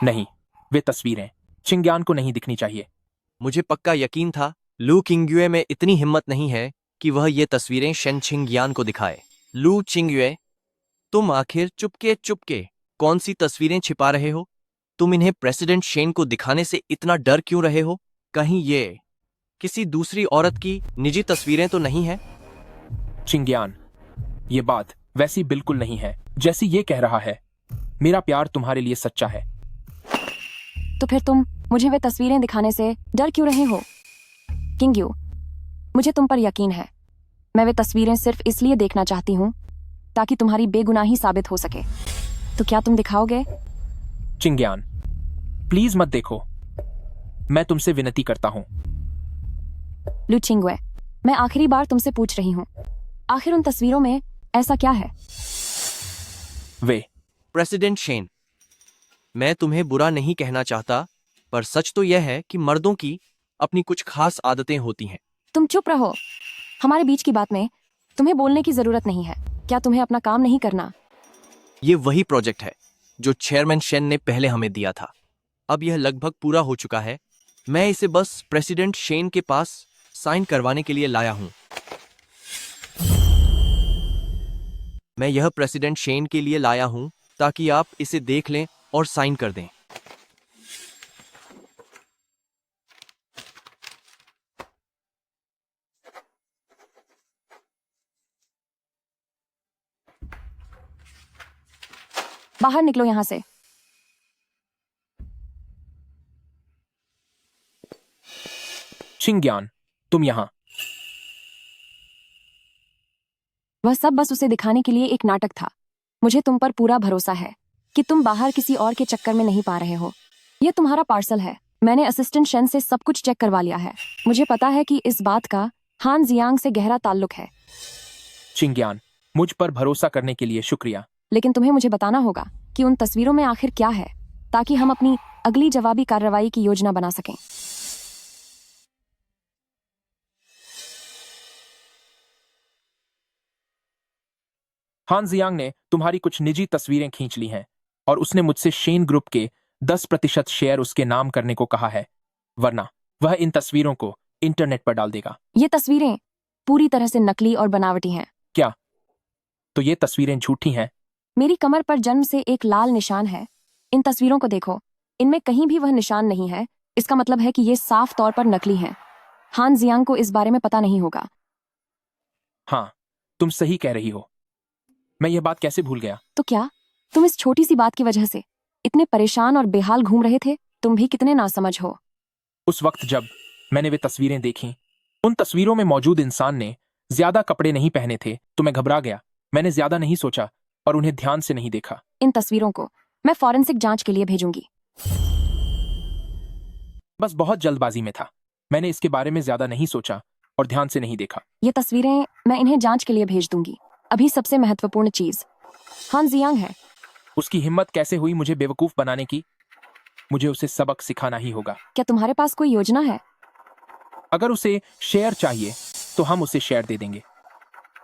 नहीं, वे तस्वीरें चिंग्यान को नहीं दिखनी चाहिए। मुझे पक्का यकीन था लू चिंगयुए में इतनी हिम्मत नहीं है कि वह ये तस्वीरें शेन चिंगयान को दिखाए। लू चिंगयुए, तुम आखिर चुपके चुपके कौन सी तस्वीरें छिपा रहे हो? तुम इन्हें प्रेसिडेंट शेन को दिखाने से इतना डर क्यों रहे हो? कहीं ये किसी दूसरी औरत की निजी तस्वीरें तो नहीं है? चिंग्यान, ये बात वैसी बिल्कुल नहीं है जैसी ये कह रहा है। मेरा प्यार तुम्हारे लिए सच्चा है। तो फिर तुम मुझे वे तस्वीरें दिखाने से डर क्यों रहे हो? किंगयू, मुझे तुम पर यकीन है। मैं वे तस्वीरें सिर्फ इसलिए देखना चाहती हूँ ताकि तुम्हारी बेगुनाही साबित हो सके। तो क्या तुम दिखाओगे? चिंग्यान, प्लीज मत देखो। मैं तुमसे विनती करता हूं। लू चिंगुए, मैं आखिरी बार तुमसे पूछ रही हूँ, आखिर उन तस्वीरों में ऐसा क्या है? वे प्रेसिडेंट शेन, मैं तुम्हें बुरा नहीं कहना चाहता, पर सच तो यह है कि मर्दों की अपनी कुछ खास आदतें होती हैं। तुम चुप रहो। हमारे बीच की बात में तुम्हें बोलने की जरूरत नहीं है। क्या तुम्हें अपना काम नहीं करना? ये वही प्रोजेक्ट है जो चेयरमैन शेन ने पहले हमें दिया था। अब यह लगभग पूरा हो चुका है। मैं इसे बस प्रेसिडेंट शेन के पास साइन करवाने के लिए लाया हूं। मैं यह प्रेसिडेंट शेन के लिए लाया हूं ताकि आप इसे देख लें और साइन कर दें। बाहर निकलो यहां से। शिंग्यान, तुम यहाँ। वह सब बस उसे दिखाने के लिए एक नाटक था। मुझे तुम पर पूरा भरोसा है कि तुम बाहर किसी और के चक्कर में नहीं पा रहे हो। यह तुम्हारा पार्सल है। मैंने असिस्टेंट शेन से सब कुछ चेक करवा लिया है। मुझे पता है कि इस बात का हान जियांग से गहरा ताल्लुक है। शिंग्यान, मुझ पर भरोसा करने के लिए शुक्रिया। लेकिन तुम्हें मुझे बताना होगा कि उन तस्वीरों में आखिर क्या है, ताकि हम अपनी अगली जवाबी कार्रवाई की योजना बना सकें। हान जियांग ने तुम्हारी कुछ निजी तस्वीरें खींच ली हैं और उसने मुझसे शेन ग्रुप के 10% शेयर उसके नाम करने को कहा है, वरना वह इन तस्वीरों को इंटरनेट पर डाल देगा। ये तस्वीरें पूरी तरह से नकली और बनावटी हैं। क्या? तो ये तस्वीरें झूठी हैं? मेरी कमर पर जन्म से एक लाल निशान है। इन तस्वीरों को देखो, इनमें कहीं भी वह निशान नहीं है। इसका मतलब है कि ये साफ तौर पर नकली हैं। हान जियांग को इस बारे में पता नहीं होगा। हाँ, तुम सही कह रही हो। मैं यह बात कैसे भूल गया? तो क्या तुम इस छोटी सी बात की वजह से इतने परेशान और बेहाल घूम रहे थे? तुम भी कितने नासमझ हो। उस वक्त जब मैंने वे तस्वीरें देखी, उन तस्वीरों में मौजूद इंसान ने ज्यादा कपड़े नहीं पहने थे, तो मैं घबरा गया। मैंने ज्यादा नहीं सोचा और उन्हें ध्यान से नहीं देखा। इन तस्वीरों को मैं फॉरेंसिक जांच के लिए भेजूंगी। बस बहुत जल्दबाजी में था। मैंने इसके बारे में ज्यादा नहीं सोचा और ध्यान से नहीं देखा। ये तस्वीरें मैं इन्हें जांच के लिए भेज दूंगी। अभी सबसे महत्वपूर्ण चीज हान जियांग है। उसकी हिम्मत कैसे हुई मुझे बेवकूफ बनाने की? मुझे उसे सबक सिखाना ही होगा। क्या तुम्हारे पास कोई योजना है? अगर उसे शेयर चाहिए तो हम उसे शेयर दे देंगे।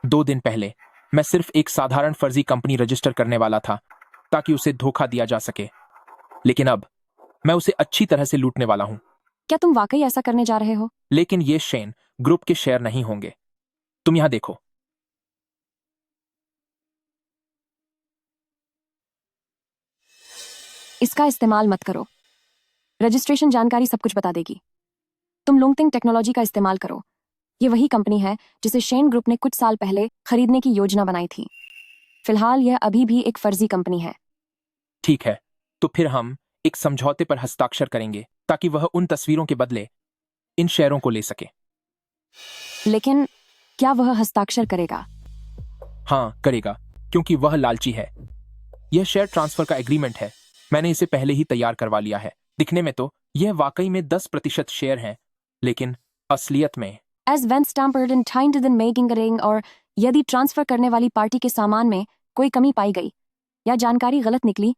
2 दिन पहले मैं सिर्फ एक साधारण फर्जी कंपनी रजिस्टर करने वाला था ताकि उसे धोखा दिया जा सके, लेकिन अब मैं उसे अच्छी तरह से लूटने वाला हूं। क्या तुम वाकई ऐसा करने जा रहे हो? लेकिन ये शेन ग्रुप के शेयर नहीं होंगे। तुम यहां देखो। इसका इस्तेमाल मत करो। रजिस्ट्रेशन जानकारी सब कुछ बता देगी। तुम लुंगटिंग टेक्नोलॉजी का इस्तेमाल करो। ये वही कंपनी है जिसे शेन ग्रुप ने कुछ साल पहले खरीदने की योजना बनाई थी। फिलहाल यह अभी भी एक फर्जी कंपनी है। ठीक है, तो फिर हम एक समझौते पर हस्ताक्षर करेंगे ताकि वह उन तस्वीरों के बदले इन शेयरों को ले सके। लेकिन क्या वह हस्ताक्षर करेगा? हाँ, करेगा, क्योंकि वह लालची है। यह शेयर ट्रांसफर का एग्रीमेंट है। मैंने इसे पहले ही तैयार करवा लिया है। दिखने में तो यह वाकई में 10% शेयर हैं, लेकिन असलियत में एज वेन स्टैम्पर्ड इन टाइम दिन मेकिंग रिंग, और यदि ट्रांसफर करने वाली पार्टी के सामान में कोई कमी पाई गई या जानकारी गलत निकली,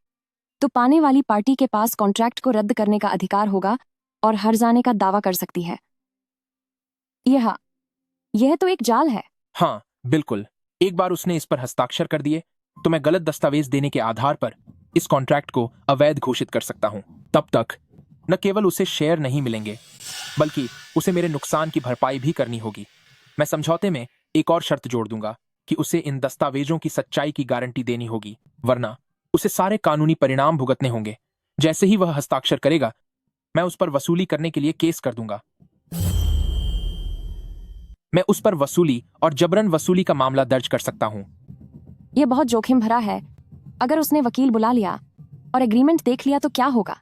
तो पाने वाली पार्टी के पास कॉन्ट्रैक्ट को रद्द करने का अधिकार होगा और हर्जाने का दावा कर सकती है। यह तो एक जाल है। हाँ, बिल्कुल। एक बार उसने इस पर हस्ताक्षर कर दिए तो मैं गलत दस्तावेज देने के आधार पर इस कॉन्ट्रैक्ट को अवैध घोषित कर सकता हूं। तब तक न केवल उसे शेयर नहीं मिलेंगे, बल्कि उसे मेरे नुकसान की भरपाई भी करनी होगी। मैं समझौते में एक और शर्त जोड़ दूंगा कि उसे इन दस्तावेजों की सच्चाई की गारंटी देनी होगी, वरना उसे सारे कानूनी परिणाम भुगतने होंगे। जैसे ही वह हस्ताक्षर करेगा, मैं उस पर वसूली करने के लिए केस कर दूंगा। मैं उस पर वसूली और जबरन वसूली का मामला दर्ज कर सकता हूं। यह बहुत जोखिम भरा है। अगर उसने वकील बुला लिया और एग्रीमेंट देख लिया तो क्या होगा?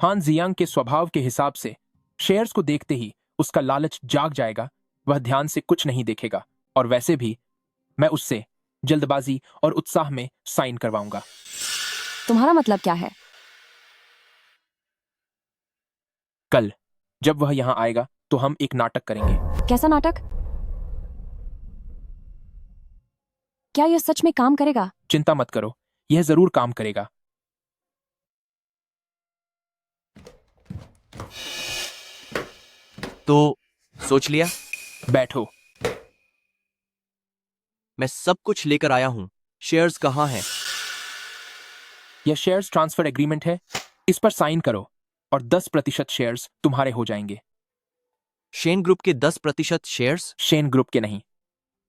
हान जियांग के स्वभाव के हिसाब से शेयर्स को देखते ही उसका लालच जाग जाएगा। वह ध्यान से कुछ नहीं देखेगा, और वैसे भी मैं उससे जल्दबाजी और उत्साह में साइन करवाऊंगा। तुम्हारा मतलब क्या है? कल जब वह यहां आएगा तो हम एक नाटक करेंगे। कैसा नाटक? क्या यह सच में काम करेगा? चिंता मत करो, यह जरूर काम करेगा। तो सोच लिया? बैठो। मैं सब कुछ लेकर आया हूं। शेयर्स कहाँ हैं? यह शेयर्स ट्रांसफर एग्रीमेंट है। इस पर साइन करो और 10% शेयर्स तुम्हारे हो जाएंगे। शेन ग्रुप के 10% शेयर्स? शेन ग्रुप के नहीं,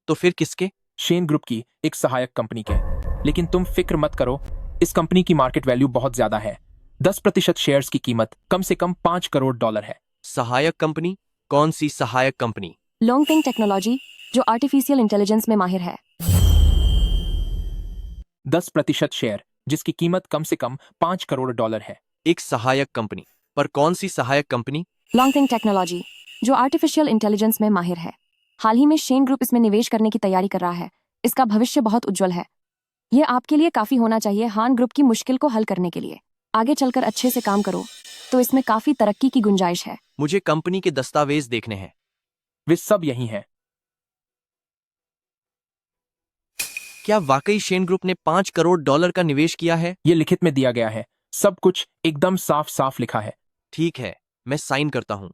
तो फिर किसके? शेन ग्रुप की एक सहायक कंपनी के। लेकिन तुम फिक्र मत करो, इस कंपनी की मार्केट वैल्यू बहुत ज्यादा है। 10% शेयर्स की कीमत कम से कम $5 करोड़ है। सहायक कंपनी? कौन सी सहायक कंपनी? लॉन्गटिंग टेक्नोलॉजी, जो आर्टिफिशियल इंटेलिजेंस में माहिर है। 10% शेयर जिसकी कीमत कम से कम $5 करोड़ है। एक सहायक कंपनी, पर कौन सी सहायक कंपनी? लॉन्गटिंग टेक्नोलॉजी, जो आर्टिफिशियल इंटेलिजेंस में माहिर है। हाल ही में शेन ग्रुप इसमें निवेश करने की तैयारी कर रहा है। इसका भविष्य बहुत उज्जवल है। यह आपके लिए काफी होना चाहिए हान ग्रुप की मुश्किल को हल करने के लिए। आगे चलकर अच्छे से काम करो तो इसमें काफी तरक्की की गुंजाइश है। मुझे कंपनी के दस्तावेज देखने हैं। वे सब यही हैं। क्या वाकई शेन ग्रुप ने $5 करोड़ का निवेश किया है? ये लिखित में दिया गया है, सब कुछ एकदम साफ साफ लिखा है। ठीक है, मैं साइन करता हूं।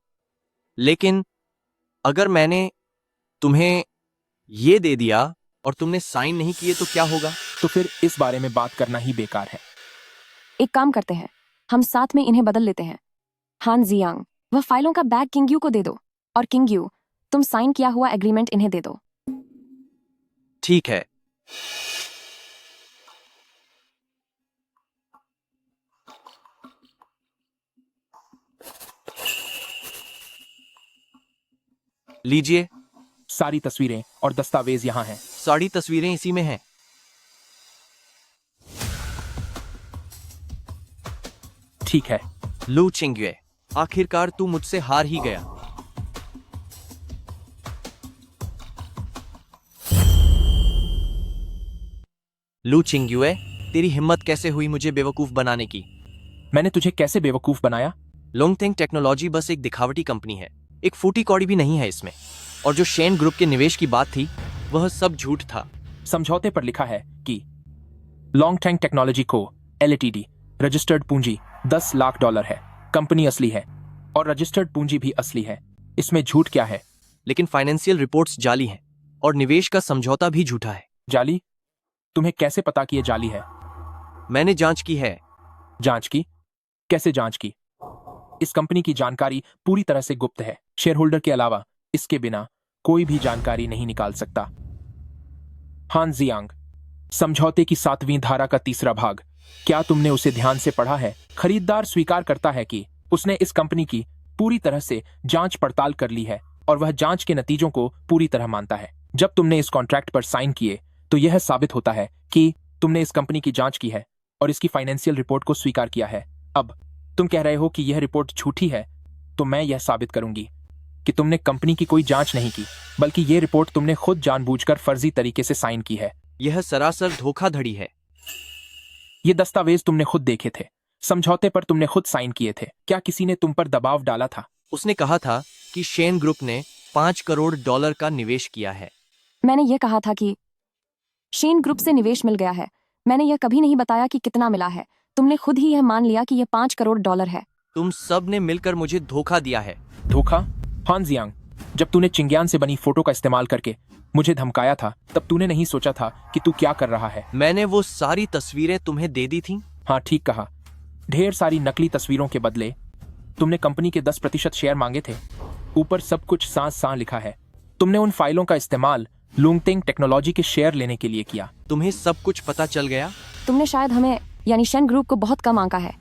लेकिन अगर मैंने तुम्हें ये दे दिया और तुमने साइन नहीं किए तो क्या होगा? तो फिर इस बारे में बात करना ही बेकार है। एक काम करते हैं, हम साथ में इन्हें बदल लेते हैं। हान जियांग, वह फाइलों का बैग किंगयू को दे दो, और किंगयू, तुम साइन किया हुआ एग्रीमेंट इन्हें दे दो। ठीक है। लीजिए, सारी तस्वीरें और दस्तावेज यहाँ हैं। सारी तस्वीरें इसी में हैं। ठीक है। लू चिंगवे, आखिरकार तू मुझसे हार ही गया। लू चिंगवे, तेरी हिम्मत कैसे हुई मुझे बेवकूफ बनाने की? मैंने तुझे कैसे बेवकूफ बनाया? लॉन्गटिंग टेक्नोलॉजी बस एक दिखावटी कंपनी है, एक फूटी कौड़ी भी नहीं है इसमें। और जो शेन ग्रुप के निवेश की बात थी वह सब झूठ था। समझौते पर लिखा है कि लॉन्गटिंग टेक्नोलॉजी को LTD रजिस्टर्ड पूंजी $10 लाख है। कंपनी असली है और रजिस्टर्ड पूंजी भी असली है। इसमें झूठ क्या है? लेकिन फाइनेंशियल रिपोर्ट्स जाली हैं और निवेश का समझौता भी झूठा है। जाली? तुम्हें कैसे पता कि ये जाली है? मैंने जांच की है। जांच की? कैसे जांच की? इस कंपनी की जानकारी पूरी तरह से गुप्त है। शेयर होल्डर के अलावा इसके बिना कोई भी जानकारी नहीं निकाल सकता। हान जियांग, समझौते की 7वीं धारा का 3रा भाग, क्या तुमने उसे ध्यान से पढ़ा है? खरीदार स्वीकार करता है कि उसने इस कंपनी की पूरी तरह से जांच पड़ताल कर ली है और वह जांच के नतीजों को पूरी तरह मानता है। जब तुमने इस कॉन्ट्रैक्ट पर साइन किए तो यह साबित होता है कि तुमने इस कंपनी की जांच की है और इसकी फाइनेंशियल रिपोर्ट को स्वीकार किया है। अब तुम कह रहे हो कि यह रिपोर्ट झूठी है, तो मैं यह साबित करूंगी कि तुमने कंपनी की कोई जांच नहीं की, बल्कि यह रिपोर्ट तुमने खुद जानबूझकर फर्जी तरीके से साइन की है। यह सरासर धोखाधड़ी है। ये दस्तावेज तुमने खुद देखे थे, समझौते पर तुमने खुद साइन किए थे। क्या किसी ने तुम पर दबाव डाला था? उसने कहा था कि शेन ग्रुप ने $5 करोड़ का निवेश किया है। मैंने ये कहा था कि शेन ग्रुप से निवेश मिल गया है। मैंने यह कभी नहीं बताया कि कितना मिला है। तुमने खुद ही यह मान लिया कि यह $5 करोड़ है। तुम सब ने मिलकर मुझे धोखा दिया है। धोखा? हान जियांग, जब तूने चिंग्यान से बनी फोटो का इस्तेमाल करके मुझे धमकाया था, तब तूने नहीं सोचा था कि तू क्या कर रहा है। मैंने वो सारी तस्वीरें तुम्हें दे दी थी। हाँ, ठीक कहा। ढेर सारी नकली तस्वीरों के बदले तुमने कंपनी के 10% शेयर मांगे थे। ऊपर सब कुछ सांस सांस लिखा है। तुमने उन फाइलों का इस्तेमाल लॉन्गटिंग टेक्नोलॉजी के शेयर लेने के लिए किया। तुम्हें सब कुछ पता चल गया। तुमने शायद हमें यानी शेन ग्रुप को बहुत कम आंका है।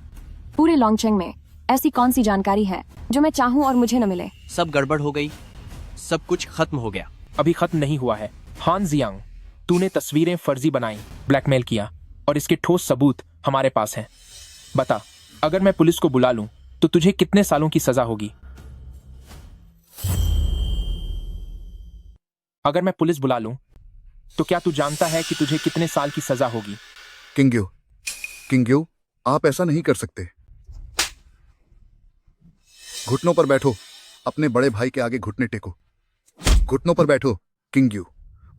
पूरे लॉन्गचेंग में ऐसी कौन सी जानकारी है जो मैं चाहूं और मुझे न मिले? सब गड़बड़ हो गई, सब कुछ खत्म हो गया। अभी खत्म नहीं हुआ है। हान जियांग, तूने तस्वीरें फर्जी बनाई, ब्लैकमेल किया और इसके ठोस सबूत हमारे पास हैं। बता, अगर मैं पुलिस को बुला लूं तो तुझे कितने सालों की सजा होगी? अगर मैं पुलिस बुला लूं तो क्या तू जानता है कि तुझे कितने साल की सजा होगी? किंग्यू, किंग्यू, आप ऐसा नहीं कर सकते। घुटनों पर बैठो, अपने बड़े भाई के आगे घुटने टेको। घुटनों पर बैठो किंग्यू,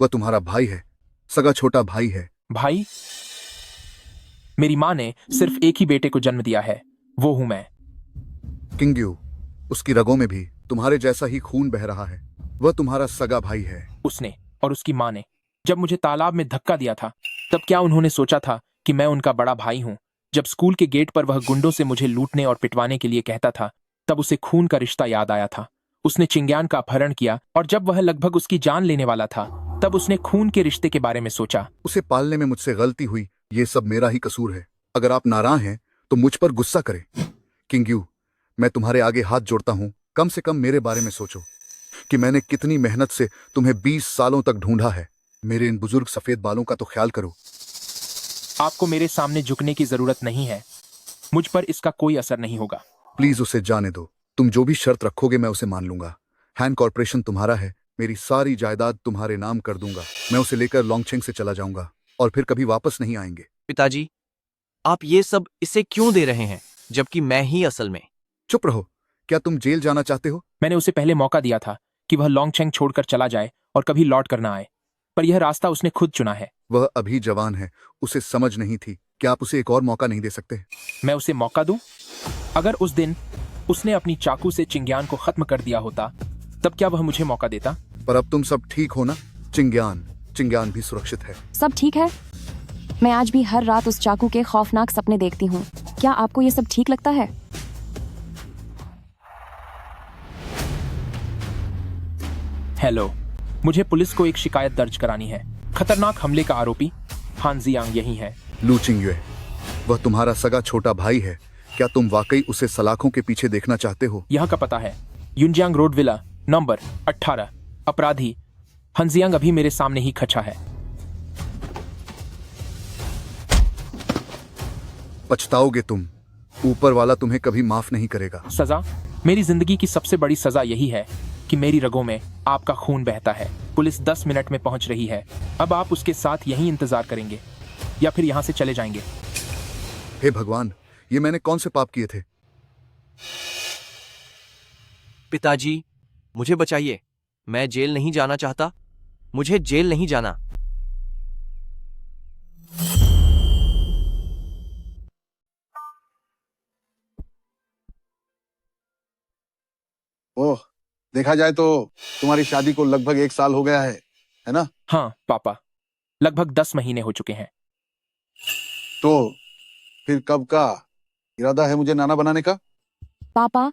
वह तुम्हारा भाई है, सगा छोटा भाई है। भाई? मेरी मां ने सिर्फ एक ही बेटे को जन्म दिया है, वो हूं मैं। किंग्यू, उसकी रगों में भी तुम्हारे जैसा ही खून बह रहा है। वह तुम्हारा सगा भाई है। उसने और उसकी मां ने जब मुझे तालाब में धक्का दिया था, तब क्या उन्होंने सोचा था कि मैं उनका बड़ा भाई हूं? जब स्कूल के गेट पर वह गुंडों से मुझे लूटने और पिटवाने के लिए कहता था, तब उसे खून का रिश्ता याद आया था। उसने चिंग्यान का अपहरण किया और जब वह लगभग उसकी जान लेने वाला था तब उसने खून के रिश्ते के बारे में सोचा। उसे पालने में मुझसे गलती हुई, ये सब मेरा ही कसूर है। अगर आप नाराज हैं तो मुझ पर गुस्सा करें। किंग्यू, मैं तुम्हारे आगे हाथ जोड़ता हूं, कम से कम मेरे बारे में सोचो कि मैंने कितनी मेहनत से तुम्हें 20 सालों तक ढूंढा है। मेरे इन बुजुर्ग सफेद बालों का तो ख्याल करो। आपको मेरे सामने झुकने की जरूरत नहीं है, मुझ पर इसका कोई असर नहीं होगा। प्लीज उसे जाने दो। तुम जो भी शर्त रखोगे मैं उसे मान लूंगा। हैन कॉर्पोरेशन तुम्हारा है, मेरी सारी जायदाद तुम्हारे नाम कर दूंगा। मैं उसे लेकर लॉन्गचेंग से चला जाऊंगा और फिर कभी वापस नहीं आएंगे। पिताजी, आप ये सब इसे क्यों दे रहे हैं, जबकि मैं ही असल में। चुप रहो। क्या तुम जेल जाना चाहते हो? मैंने उसे पहले मौका दिया था कि वह लॉन्गचेंग छोड़कर चला जाए और कभी लौट कर ना आए, पर यह रास्ता उसने खुद चुना है। वह अभी जवान है, उसे समझ नहीं थी। क्या आप उसे एक और मौका नहीं दे सकते? मैं उसे मौका दूं? अगर उस दिन उसने अपनी चाकू से चिंग्यान को खत्म कर दिया होता तब क्या वह मुझे मौका देता? पर अब तुम सब ठीक हो ना? चिंग्यान भी सुरक्षित है। सब ठीक है। मैं आज भी हर रात उस चाकू के खौफनाक सपने देखती हूँ। क्या आपको ये सब ठीक लगता है? हेलो, मुझे पुलिस को एक शिकायत दर्ज करानी है। खतरनाक हमले का आरोपी हान जियांग यही है। लू चिंगयुए, वह तुम्हारा सगा छोटा भाई है। क्या तुम वाकई उसे सलाखों के पीछे देखना चाहते हो? यहाँ का पता है युनजियांग रोड विला नंबर 18। अपराधी हंजियांग अभी मेरे सामने ही खचा है। पछताओगे तुम। ऊपर वाला तुम्हें कभी माफ नहीं करेगा। सजा? मेरी जिंदगी की सबसे बड़ी सजा यही है कि मेरी रगों में आपका खून बहता है। पुलिस 10 मिनट में पहुंच रही है। अब आप उसके साथ यहीं इंतजार करेंगे या फिर यहां से चले जाएंगे? हे भगवान, ये मैंने कौन से पाप किए थे? पिताजी, मुझे बचाइए। मैं जेल नहीं जाना चाहता। मुझे जेल नहीं जाना। ओह, देखा जाए तो तुम्हारी शादी को लगभग 1 साल हो गया है ना? हाँ पापा, लगभग 10 महीने हो चुके हैं। तो फिर कब का इरादा है मुझे नाना बनाने का? पापा,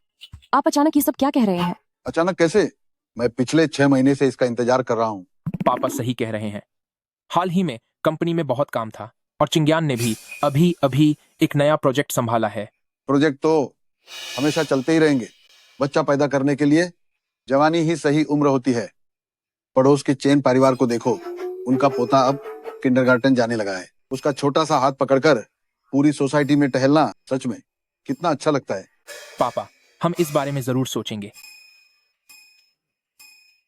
आप अचानक ये सब क्या कह रहे हैं? अचानक कैसे? मैं पिछले 6 महीने से इसका इंतजार कर रहा हूँ। पापा सही कह रहे हैं। हाल ही में कंपनी में बहुत काम था और चिंग्यान ने भी अभी अभी एक नया प्रोजेक्ट संभाला है। प्रोजेक्ट तो हमेशा चलते ही रहेंगे। बच्चा पैदा करने के लिए जवानी ही सही उम्र होती है। पड़ोस के चेन परिवार को देखो, उनका पोता अब किंडरगार्टन जाने लगा है। उसका छोटा सा हाथ पकड़कर पूरी सोसाइटी में टहलना सच में कितना अच्छा लगता है। पापा, हम इस बारे में जरूर सोचेंगे।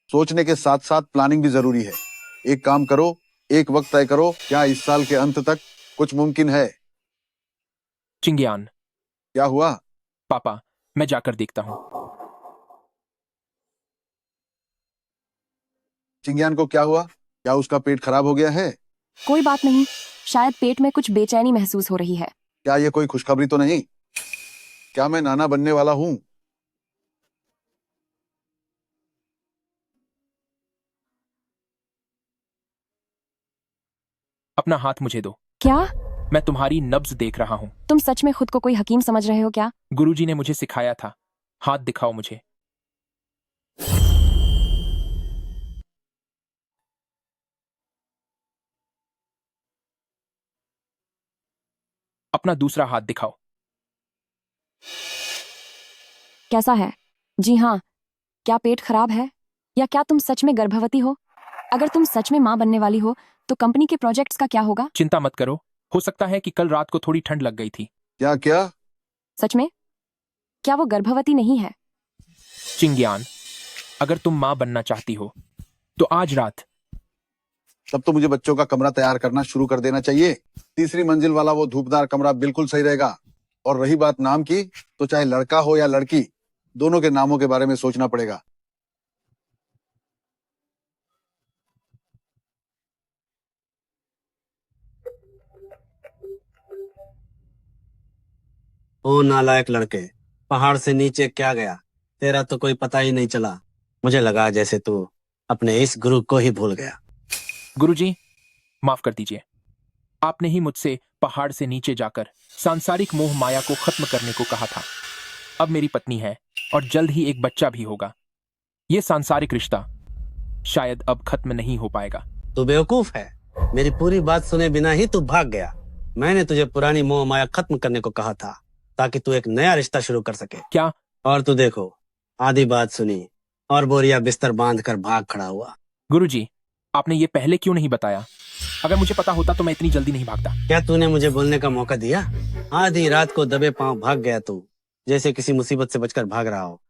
सोचने के साथ साथ प्लानिंग भी जरूरी है। एक काम करो, एक वक्त तय करो। क्या इस साल के अंत तक कुछ मुमकिन है? चिंग्यान। क्या हुआ? पापा, मैं जाकर देखता हूँ। चिंग्यान को क्या हुआ? क्या उसका पेट खराब हो गया है? कोई बात नहीं, शायद पेट में कुछ बेचैनी महसूस हो रही है। क्या ये कोई खुशखबरी तो नहीं? क्या मैं नाना बनने वाला हूँ? अपना हाथ मुझे दो। क्या? मैं तुम्हारी नब्ज देख रहा हूँ। तुम सच में खुद को कोई हकीम समझ रहे हो क्या? गुरुजी ने मुझे सिखाया था। हाथ दिखाओ मुझे। अपना दूसरा हाथ दिखाओ। कैसा है? जी हाँ। क्या पेट खराब है? या क्या तुम सच में गर्भवती हो? अगर तुम सच में माँ बनने वाली हो तो कंपनी के प्रोजेक्ट्स का क्या होगा? चिंता मत करो, हो सकता है कि कल रात को थोड़ी ठंड लग गई थी। क्या क्या? सच में? क्या वो गर्भवती नहीं है? चिंग्यान, अगर तुम माँ बनना चाहती हो तो आज रात। तब तो मुझे बच्चों का कमरा तैयार करना शुरू कर देना चाहिए। 3री मंजिल वाला वो धूपदार कमरा बिल्कुल सही रहेगा। और रही बात नाम की, तो चाहे लड़का हो या लड़की, दोनों के नामों के बारे में सोचना पड़ेगा। ओ नालायक लड़के, पहाड़ से नीचे क्या गया? तेरा तो कोई पता ही नहीं चला। मुझे लगा जैसे तू अपने इस गुरु को ही भूल गया। गुरुजी, माफ कर दीजिए। आपने ही मुझसे पहाड़ से नीचे जाकर सांसारिक मोह माया को खत्म करने को कहा था। अब मेरी पत्नी है और जल्द ही एक बच्चा भी होगा। ये सांसारिक रिश्ता शायद अब खत्म नहीं हो पाएगा। तू बेवकूफ है। मेरी पूरी बात सुने बिना ही तू भाग गया। मैंने तुझे पुरानी मोह माया खत्म करने को कहा था ताकि तू एक नया रिश्ता शुरू कर सके। क्या? और तू देखो, आधी बात सुनी और बोरिया बिस्तर बांध कर भाग खड़ा हुआ। गुरुजी, आपने ये पहले क्यों नहीं बताया? अगर मुझे पता होता तो मैं इतनी जल्दी नहीं भागता। क्या तूने मुझे बोलने का मौका दिया? आधी रात को दबे पांव भाग गया तू, जैसे किसी मुसीबत से बचकर भाग रहा हो।